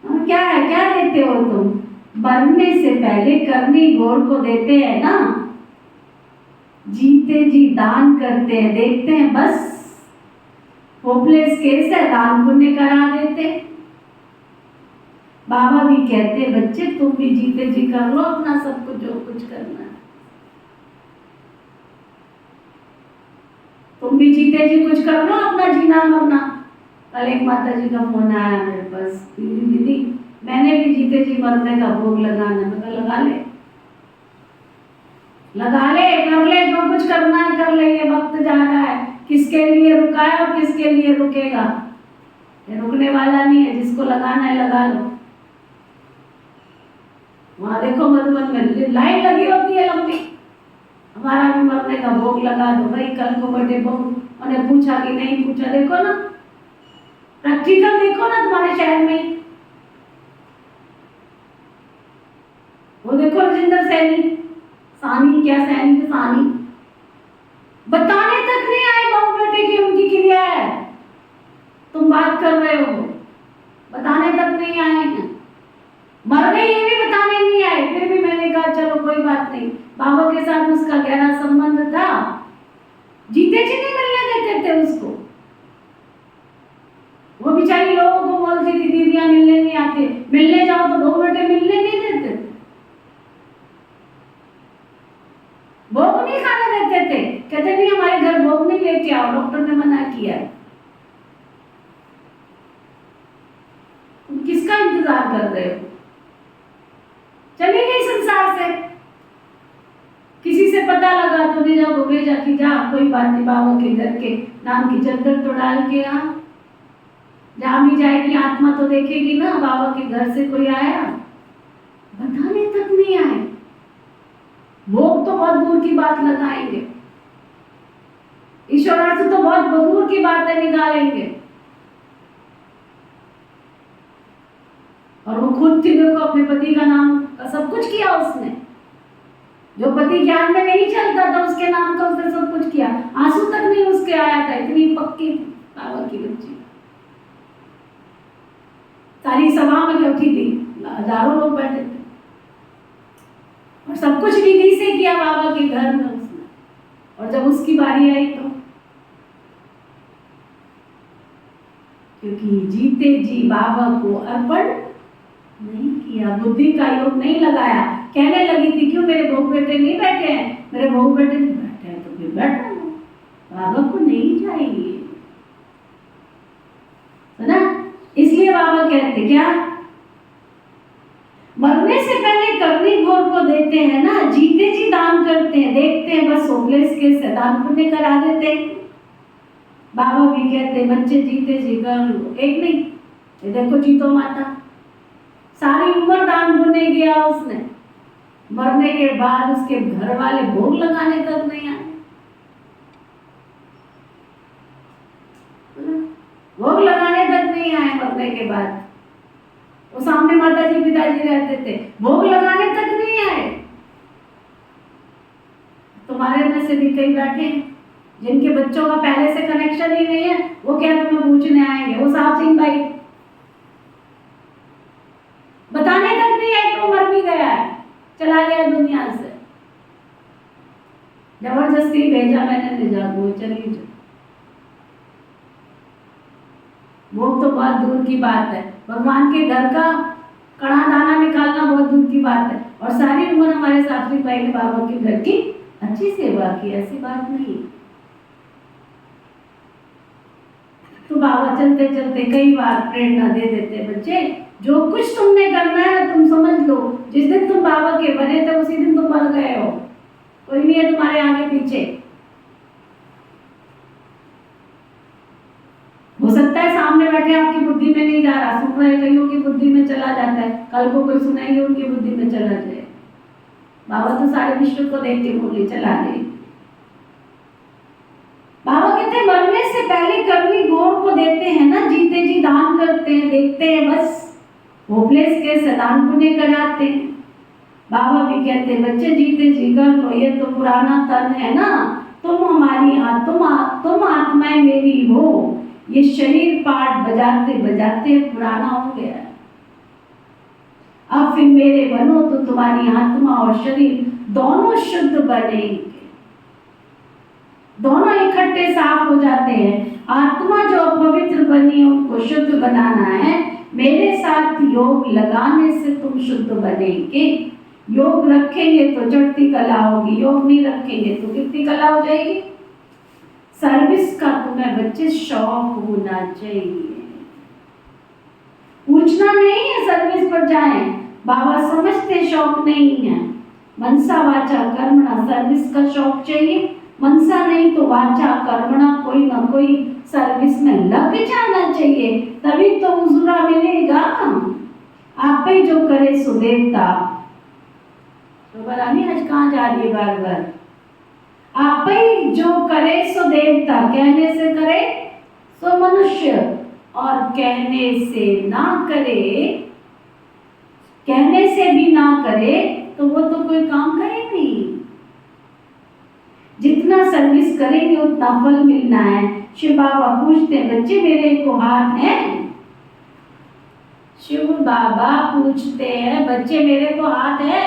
क्या है, क्या देते हो तुम? मरने से पहले करनी घोर को देते हैं ना, जीते जी दान करते हैं, देखते हैं बस होपलेस केस है, दान पुण्य करा देते। बाबा भी कहते हैं बच्चे तुम भी जीते जी कर लो अपना सब कुछ जो कुछ करना है, तुम भी जीते जी कुछ कर लो अपना जीना मरना। कल एक माता जी का फोन आया मेरे पास, दीदी मैंने भी जीते जी मरने का भोग लगाना। मैं लगा ले, लगा ले, कर ले, जो कुछ करना है कर ले, ये वक्त जा रहा है, किसके लिए रुका है और किसके लिए रुकेगा, ये रुकने वाला नहीं है, जिसको लगाना है लगा लो। वहां देखो मधुबन में लाइन लगी होती है लंबी, हमारा भी मरने का भोग लगा दो भाई। कल को बर्थडे भोग उन्हें पूछा कि नहीं पूछा, देखो ना प्रैक्टिकल, देखो ना तुम्हारे शहर में, वो देखो राजेंद्र सैनी सानी क्या सैनी तो सानी, बताने तक नहीं आए बहू बेटे की उनकी क्रिया है। तुम बात कर रहे हो, बताने तक नहीं आए हैं, मर गए ये भी बताने नहीं आए। फिर भी मैंने कहा चलो कोई बात नहीं, बाबा के साथ उसका गहरा संबंध था, जीते जी नहीं मिलने देते थे उसको। वो बेचारी लोगों को बोलती थी दीदियां मिलने नहीं आते, मिलने जाओ तो बहू बेटे मिलने नहीं देते थे, भोग नहीं खाने देते थे, कहते नहीं हमारे घर भोग नहीं लेके आओ, डॉक्टर ने मना किया। तुम किसका इंतजार कर रहे हो? चली गई संसार से, किसी से पता लगा तो नहीं जाओ भेजा कि जा कोई बात नहीं, बाबा के घर के नाम की चद्दर तो डाल के आ, जहां भी जाएगी आत्मा तो देखेगी ना बाबा के घर से कोई आया, बताने तक नहीं आए। भोग तो बहुत दूर की बात लगाएंगे, ईश्वरार्थ तो बहुत दूर की बात है निकालेंगे। और वो खुद थी, देखो अपने पति का नाम का सब कुछ किया उसने, जो पति ज्ञान में नहीं चलता था उसके नाम का उसने सब कुछ किया, आंसू तक नहीं उसके आया था, इतनी पक्की बाबा की बच्ची। सारी सभा में बैठी थी, हजारों लोग बैठे थे, और सब कुछ विधि से किया बाबा के घर में उसने। और जब उसकी बारी आई तो, क्योंकि जीते जी बाबा को अर्पण नहीं किया, बुद्धि का योग नहीं लगाया, कहने लगी थी क्यों मेरे बहू बेटे नहीं बैठे हैं, मेरे बहू बेटे नहीं बैठे हैं तो फिर बैठो, बाबा को नहीं चाहिए है ना। इसलिए बाबा कहते क्या, मरने से पहले करनी घोर को देते हैं ना, जीते जी दान करते हैं, देखते हैं बस होपलेस के दान पुण्य करा देते हैं। बाबा भी कहते बच्चे जीते जी कर लो, एक नहीं ये देखो जीतो माता, सारी उम्र दान पुण्य किया उसने, मरने के बाद उसके घर वाले भोग लगाने तक नहीं आए, भोग लगाने तक नहीं आए मरने के बाद। वो सामने माताजी पिताजी रहते थे, भोग लगाने तक नहीं आए। तुम्हारे में से भी कई बैठे जिनके बच्चों का पहले से कनेक्शन ही नहीं है, वो क्या तुम्हें पूछने आएंगे, वो साहब सिंह भाई बताने तक नहीं आए कि वो मर भी गया है, चला गया दुनिया से, जबरदस्ती भेजा मैंने, ले जा वो चली जाओ। वो तो बहुत दूर की बात है, भगवान के घर का कड़ा दाना निकालना बहुत दूर की बात है। और सारी उम्र हमारे सात्विक भाई ने बाबा के घर की अच्छी सेवा की, ऐसी बात नहीं। तो बाबा चलते चलते कई बार प्रेरणा दे देते, बच्चे जो कुछ तुमने करना है तुम समझ लो, जिस दिन तुम बाबा के बने थे उसी दिन तुम मर गए हो, कोई नहीं है तुम्हारे आगे पीछे। हो सकता है सामने बैठे आपकी बुद्धि में नहीं जा रहा, सुन रहे कईयों की बुद्धि में चला जाता है, कल को कोई सुनाएंगे उनकी बुद्धि में चला जाए। बाबा तो सारे विश्व को देख के बोले चला गए। बाबा कहते मरने से पहले करनी घोर को देते हैं ना, जीते जी दान करते हैं, देखते हैं बस होपलेस के सदान पुण्य कराते हैं। बाबा भी कहते बच्चे जीते जी कर लो, ये तो पुराना तन है ना, तुम हमारी तुम आत्माएं मेरी हो, ये शरीर पाठ बजाते बजाते पुराना हो गया, अब फिर मेरे बनो तो तुम्हारी आत्मा और शरीर दोनों शुद्ध बनेंगे, दोनों इकट्ठे साफ हो जाते हैं। आत्मा जो पवित्र बनी उनको शुद्ध बनाना है, मेरे साथ योग लगाने से तुम शुद्ध बनेंगे। योग रखेंगे तो चढ़ती कला होगी, योग नहीं रखेंगे तो गिरती कला हो जाएगी। सर्विस का तुम्हें बच्चे शौक होना चाहिए, पूछना नहीं है सर्विस पर जाएं, बाबा समझते शौक नहीं है। मनसा वाचा कर्मणा सर्विस का शौक चाहिए, मनसा नहीं तो वाचा कर्मणा कोई ना कोई सर्विस में लग जाना चाहिए, तभी तो उजरा मिलेगा। आप ही जो करे सो देवता, तो बतानी आज कहाँ जा रही है बार बार, आप ही जो करे सो देवता, कहने से करे सो मनुष्य, और कहने से ना करे, कहने से भी ना करे तो वो तो कोई काम करे नहीं। जितना सर्विस करेंगे उतना फल मिलना है। शिव बाबा पूछते हैं, बच्चे मेरे को हाथ है? शिव बाबा पूछते हैं, बच्चे मेरे को हाथ है?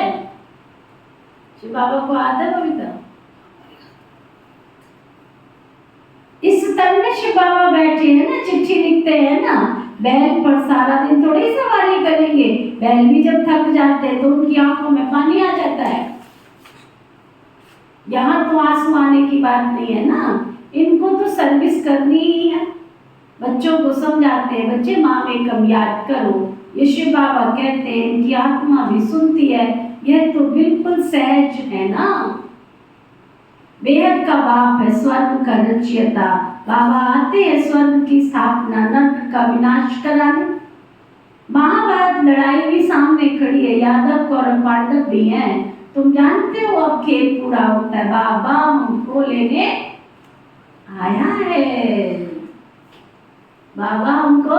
शिव बाबा को हाथ है बबीता? इस तन में शिव बाबा बैठे हैं ना, चिट्ठी लिखते हैं ना। बैल पर सारा दिन थोड़ी सवारी करेंगे। बैल भी जब थक जाते हैं तो उनकी आंखों में पानी आ जाता है। यहाँ तो आंसू आने की बात नहीं है ना, इनको तो सर्विस करनी ही है। बच्चों को समझाते हैं, बच्चे माँ में कम याद करो। ये शिव बाबा कहते हैं इनकी आत्मा भी सुनती है, यह तो बिल्कुल सहज है ना। बेहद का बाप है, स्वर्ग का रचयिता। बाबा आते हैं स्वर्ग की स्थापना, नर्क का विनाश कराने। महाभारत लड़ाई भी सामने खड़ी है, यादव और पांडव भी हैं। तुम जानते हो अब खेल पूरा होता है। बाबा हमको लेने आया है, बाबा हमको।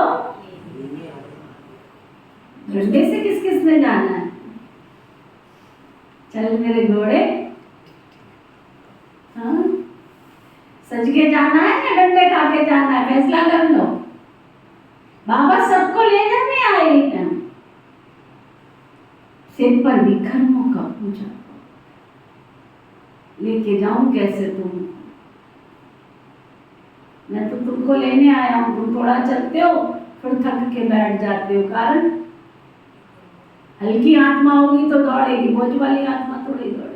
डंडे से किस किस ने जाना है? चल मेरे घोड़े, हाँ सज के जाना है या डंडे खा के जाना है? फैसला कर लो। बाबा सबको ले जाने आए हैं। सिर पर भी कर्मों का पूजा, लेके जाऊं कैसे तुम? मैं तो तुमको लेने आया हूं, तुम थोड़ा चलते हो फिर थक के बैठ जाते हो। कारण हल्की आत्मा होगी तो दौड़ेगी, बोझ वाली आत्मा थोड़ी दौड़ेगी।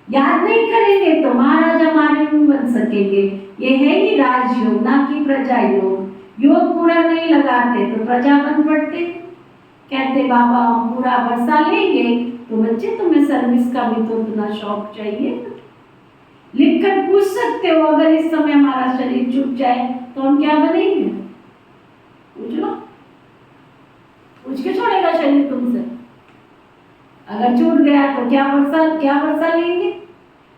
याद नहीं करेंगे तो महाराजा महारानी बन सकेंगे। ये है ही राजयोग, ना कि प्रजा योग। योग पूरा नहीं लगाते तो प्रजा बन पड़ते। कहते बाबा हम पूरा वर्षा लेंगे, तो बच्चे तुम्हें सर्विस का भी तो उतना शौक चाहिए। लिखकर पूछ सकते हो, अगर इस समय हमारा शरीर छूट जाए तो हम क्या बनेंगे? पूछ लो, पूछ के छोड़ेगा शरीर तुमसे। अगर छूट गया तो क्या वर्षा लेंगे?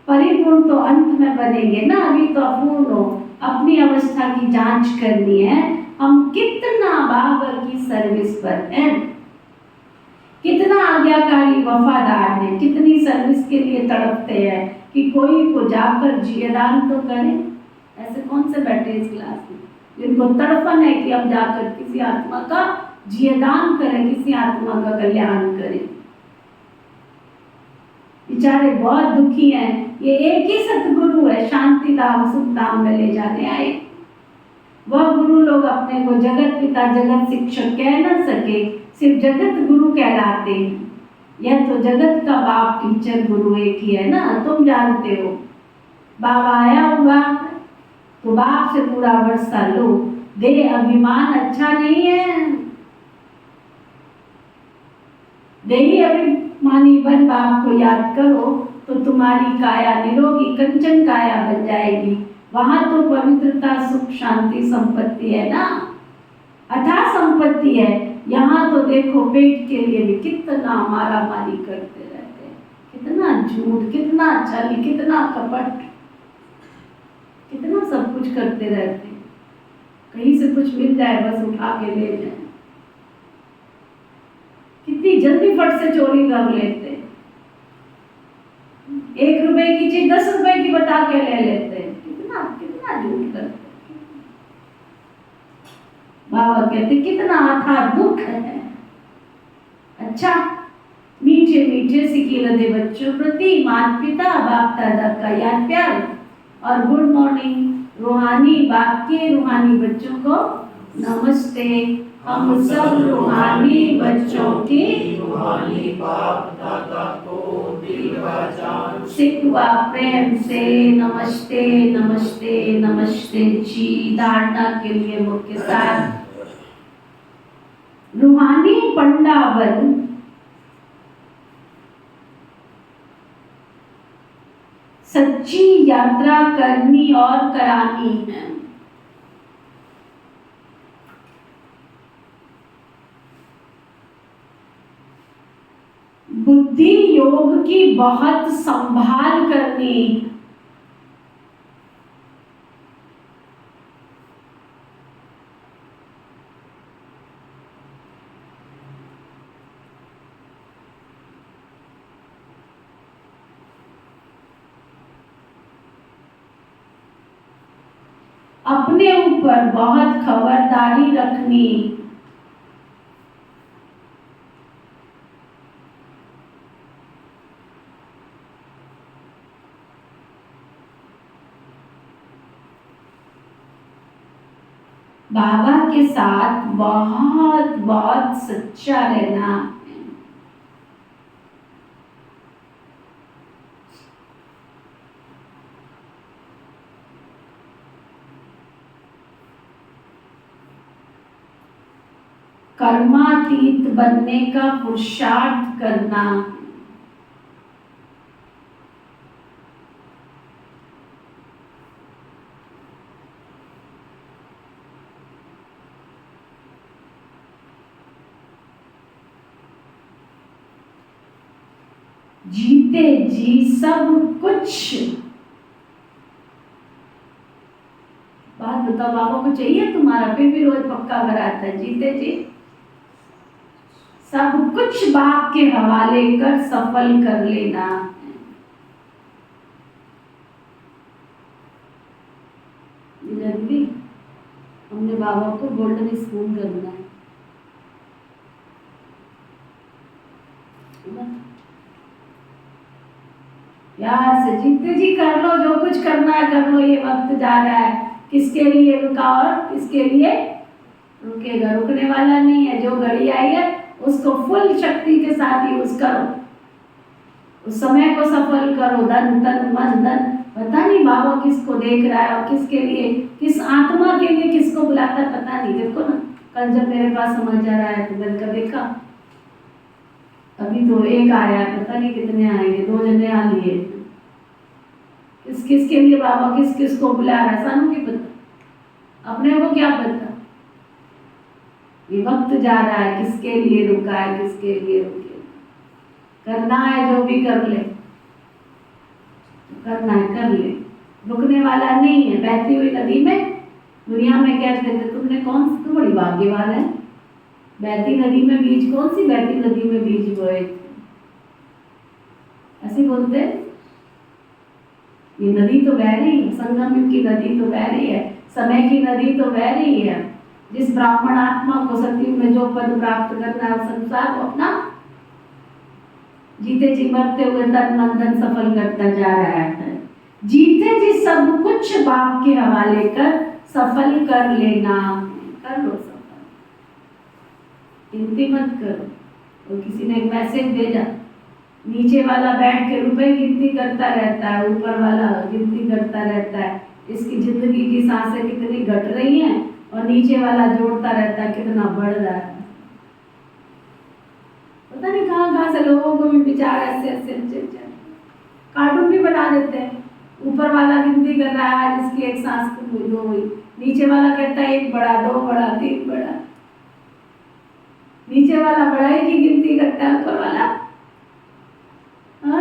परिपूर्ण तो अंत में बनेंगे ना, अभी तो अपूर्ण हो। अपनी अवस्था की जांच करनी है, हम कितना बाबर की सर्विस पर हैं, कितना आज्ञाकारी वफादार हैं, कितनी सर्विस के लिए तड़पते हैं कि कोई को जाकर जियदान तो करें। ऐसे कौन से बैठे इस क्लास में जिनको तड़पन है कि हम जाकर किसी आत्मा का जियदान करें, किसी आत्मा का कल्याण करें। बेचारे बहुत दुखी हैं। ये एक ही सतगुरु है, शांति धाम सुख धाम में ले जाने आए। वह गुरु लोग अपने को जगत पिता जगत शिक्षक कह न सके, सिर्फ जगत गुरु कहलाते हैं। यह तो जगत का बाप टीचर गुरु एक ही है ना, तुम जानते हो। बाबा आया होगा तो बाप से पूरा वर्षा लो। देह अभिमान अच्छा नहीं है, देही अभिमानी बन बाप को याद करो तो तुम्हारी काया निरोगी कंचन काया बन जाएगी। वहां तो पवित्रता सुख शांति संपत्ति है ना, अथाह संपत्ति है। यहाँ तो देखो पेट के लिए भी कितना मारामारी करते रहते हैं, कितना झूठ, कितना छल, कितना कपट, कितना सब कुछ करते रहते हैं। कहीं से कुछ मिल जाए बस उठा के ले जाए। कितनी जल्दी फट से चोरी कर लेते हैं। 1 रुपए की चीज 10 रुपए की बता के ले लेते हैं। कितना कितना झूठ करते हैं। बाबा कहते कितना अथाह दुख है। अच्छा, मीठे मीठे सिकीलदे बच्चों प्रति माता पिता बाप दादा का याद प्यार और गुड मॉर्निंग। रूहानी बाप के रूहानी बच्चों को नमस्ते। हम सब रूहानी बच्चों की रूहानी बाप दादा को दिल व जान सिकवा प्रेम से नमस्ते नमस्ते नमस्ते जी। धारणा के लिए मुख्य सार रूहानी पंडावन सच्ची यात्रा करनी और करानी है। बुद्धि योग की बहुत संभाल करनी। अपने ऊपर बहुत खबरदारी रखनी। बाबा के साथ बहुत बहुत सच्चा रहना। कर्मातीत बनने का पुरुषार्थ करना। जीते जी सब कुछ। बात बताओ, बाबा को चाहिए तुम्हारा, फिर भी रोज पक्का कराता है, जीते जी सब कुछ बाप के हवाले कर सफल कर लेना। जल्दी हमने बाबा को गोल्डन स्पून करना है। यार से जीते जी कर लो, जो कुछ करना है कर लो। ये वक्त जा रहा है, किसके लिए रुका और किसके लिए रुकेगा, रुकने वाला नहीं है। जो घड़ी आई है उसको फुल शक्ति के साथ यूज करो, उस समय को सफल करो। धन तन मन धन, पता नहीं बाबा किसको देख रहा है और किसके लिए, किस आत्मा के लिए किसको बुलाता है पता नहीं। देखो ना, कल जब मेरे पास समाचार आया तो मैंने कहा देखा, अभी तो एक आया, पता नहीं कितने आएंगे, 2 जने आ लिए। किस किस के लिए बाबा किस किस को बुला रहा है, सानू की पता, अपने को क्या पता। ये वक्त जा रहा है, किसके लिए रुका है, किसके लिए रुके। करना है जो भी कर ले, करना है कर ले, रुकने वाला नहीं है। बहती हुई नदी में दुनिया में कहते थे तुमने कौन सी, तुम बड़ी भाग्यवान है, बहती नदी में बीज, कौन सी बहती नदी में बीज बोए, ऐसे बोलते। ये नदी तो बह रही है, संगम युग की नदी तो बह रही है, समय की नदी तो बह रही है। जिस ब्राह्मण आत्मा को सतयुग में जो पद प्राप्त करना है, संसार को अपना जीते जी मरते हुए तन मन धन सफल करता जा रहा है। जीते जी सब कुछ बाप के हवाले कर सफल कर लेना। कर लो सफल, गिनती मत करो। और किसी ने एक मैसेज भेजा, नीचे वाला बैठ के रुपए गिनती करता रहता है, ऊपर वाला गिनती करता रहता है इसकी जिंदगी की सांसें कितनी घट रही हैं, और नीचे वाला जोड़ता रहता है कितना बढ़ रहा है। पता नहीं कहाँ कहाँ से लोगों को भी विचार ऐसे ऐसे कार्टून भी बना देते हैं। ऊपर वाला गिनती कर रहा है जिसकी एक सांस दो हुई, नीचे वाला कहता है 1 बढ़ा 2 बढ़ा 3 बढ़ा। नीचे वाला बढ़ाई की गिनती करता है, ऊपर वाला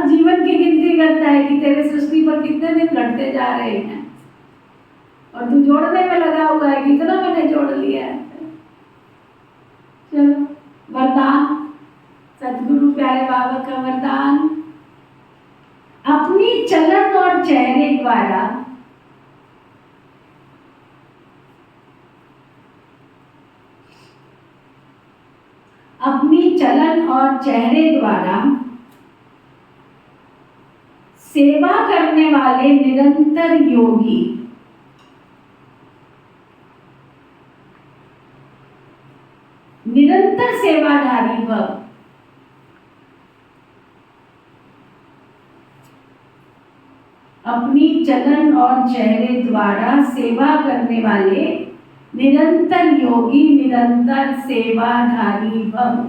जीवन की गिनती करता है कि तेरे सृष्टि पर कितने दिन घटते जा रहे हैं, और तू जोड़ने में लगा हुआ है, कितना मैंने जोड़ लिया है। चलो वरदान, सदगुरु प्यारे बाबा का वरदान, अपनी चलन और चेहरे द्वारा अपनी चलन और चेहरे द्वारा सेवा करने वाले निरंतर योगी निरंतर सेवाधारी भव। अपनी चलन और चेहरे द्वारा सेवा करने वाले निरंतर योगी निरंतर सेवाधारी भव।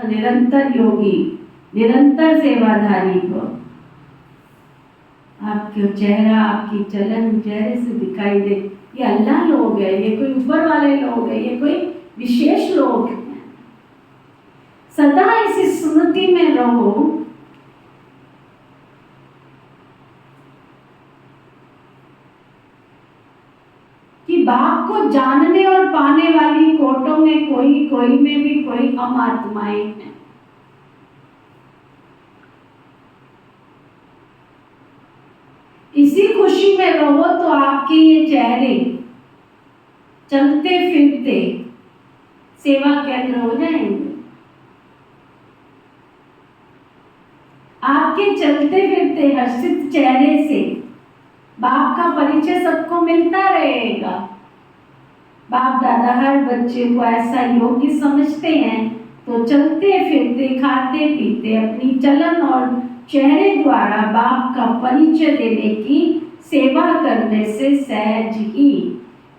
निरंतर योगी निरंतर सेवाधारी भव। आपका चेहरा, आपकी चलन चेहरे से दिखाई दे, ये अल्लाह लोग है, ये कोई ऊपर वाले लोग है, ये कोई विशेष लोग हैं। सदा इस स्मृति में रहो कि बाप को जानने और पाने वाली कोटों में कोई कोई में भी कोई हम आत्माएं हैं। इसी खुशी में रहो तो आपके ये चेहरे चलते फिरते सेवा केंद्र हो जाएंगे। आपके चलते फिरते हर्षित चेहरे से बाप का परिचय सबको मिलता रहेगा। बाप दादा हर बच्चे को ऐसा योग्य समझते हैं, तो चलते फिरते खाते पीते अपनी चलन और चेहरे द्वारा बाप का परिचय देने की सेवा करने से सहज ही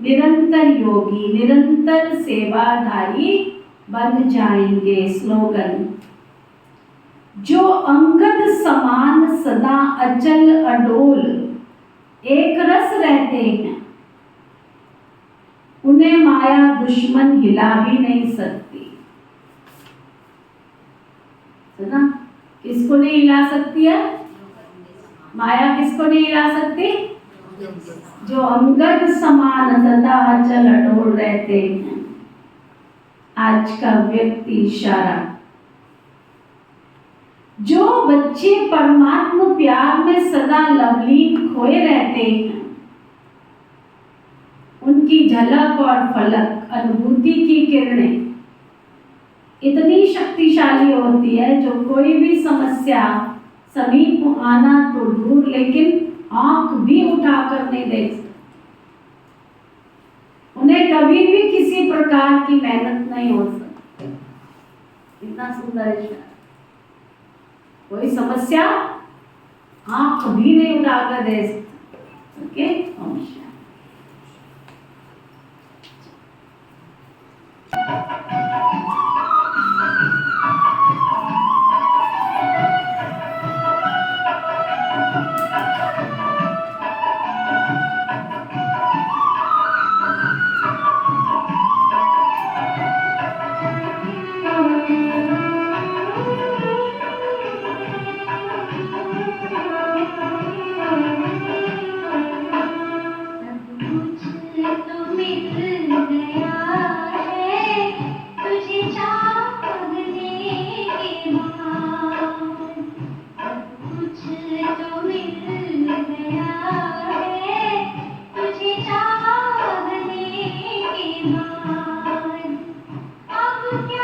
निरंतर योगी, निरंतर सेवाधारी बन जाएंगे। स्लोगन, जो अंगद समान सदा अचल अडोल एक रस रहते हैं, उन्हें माया दुश्मन हिला भी नहीं सकती। सुना? किसको नहीं हिला सकती है? माया किसको नहीं हिला सकती? जो अंगद समान सदा अचल अडोल रहते हैं। आज का व्यक्ति इशारा, जो बच्चे परमात्मा प्यार में सदा लवलीन खोए रहते हैं, उनकी झलक और फलक अनुभूति की किरणें इतनी शक्तिशाली होती है, जो कोई भी समस्या समीप आना तो दूर, लेकिन आंख भी उठाकर नहीं देख सकते। उन्हें कभी भी किसी प्रकार की मेहनत नहीं हो सकती। इतना सुंदर इशारा, कोई समस्या आंख भी नहीं उठाकर दे सकते। ओके, ओम शांति। अब क्या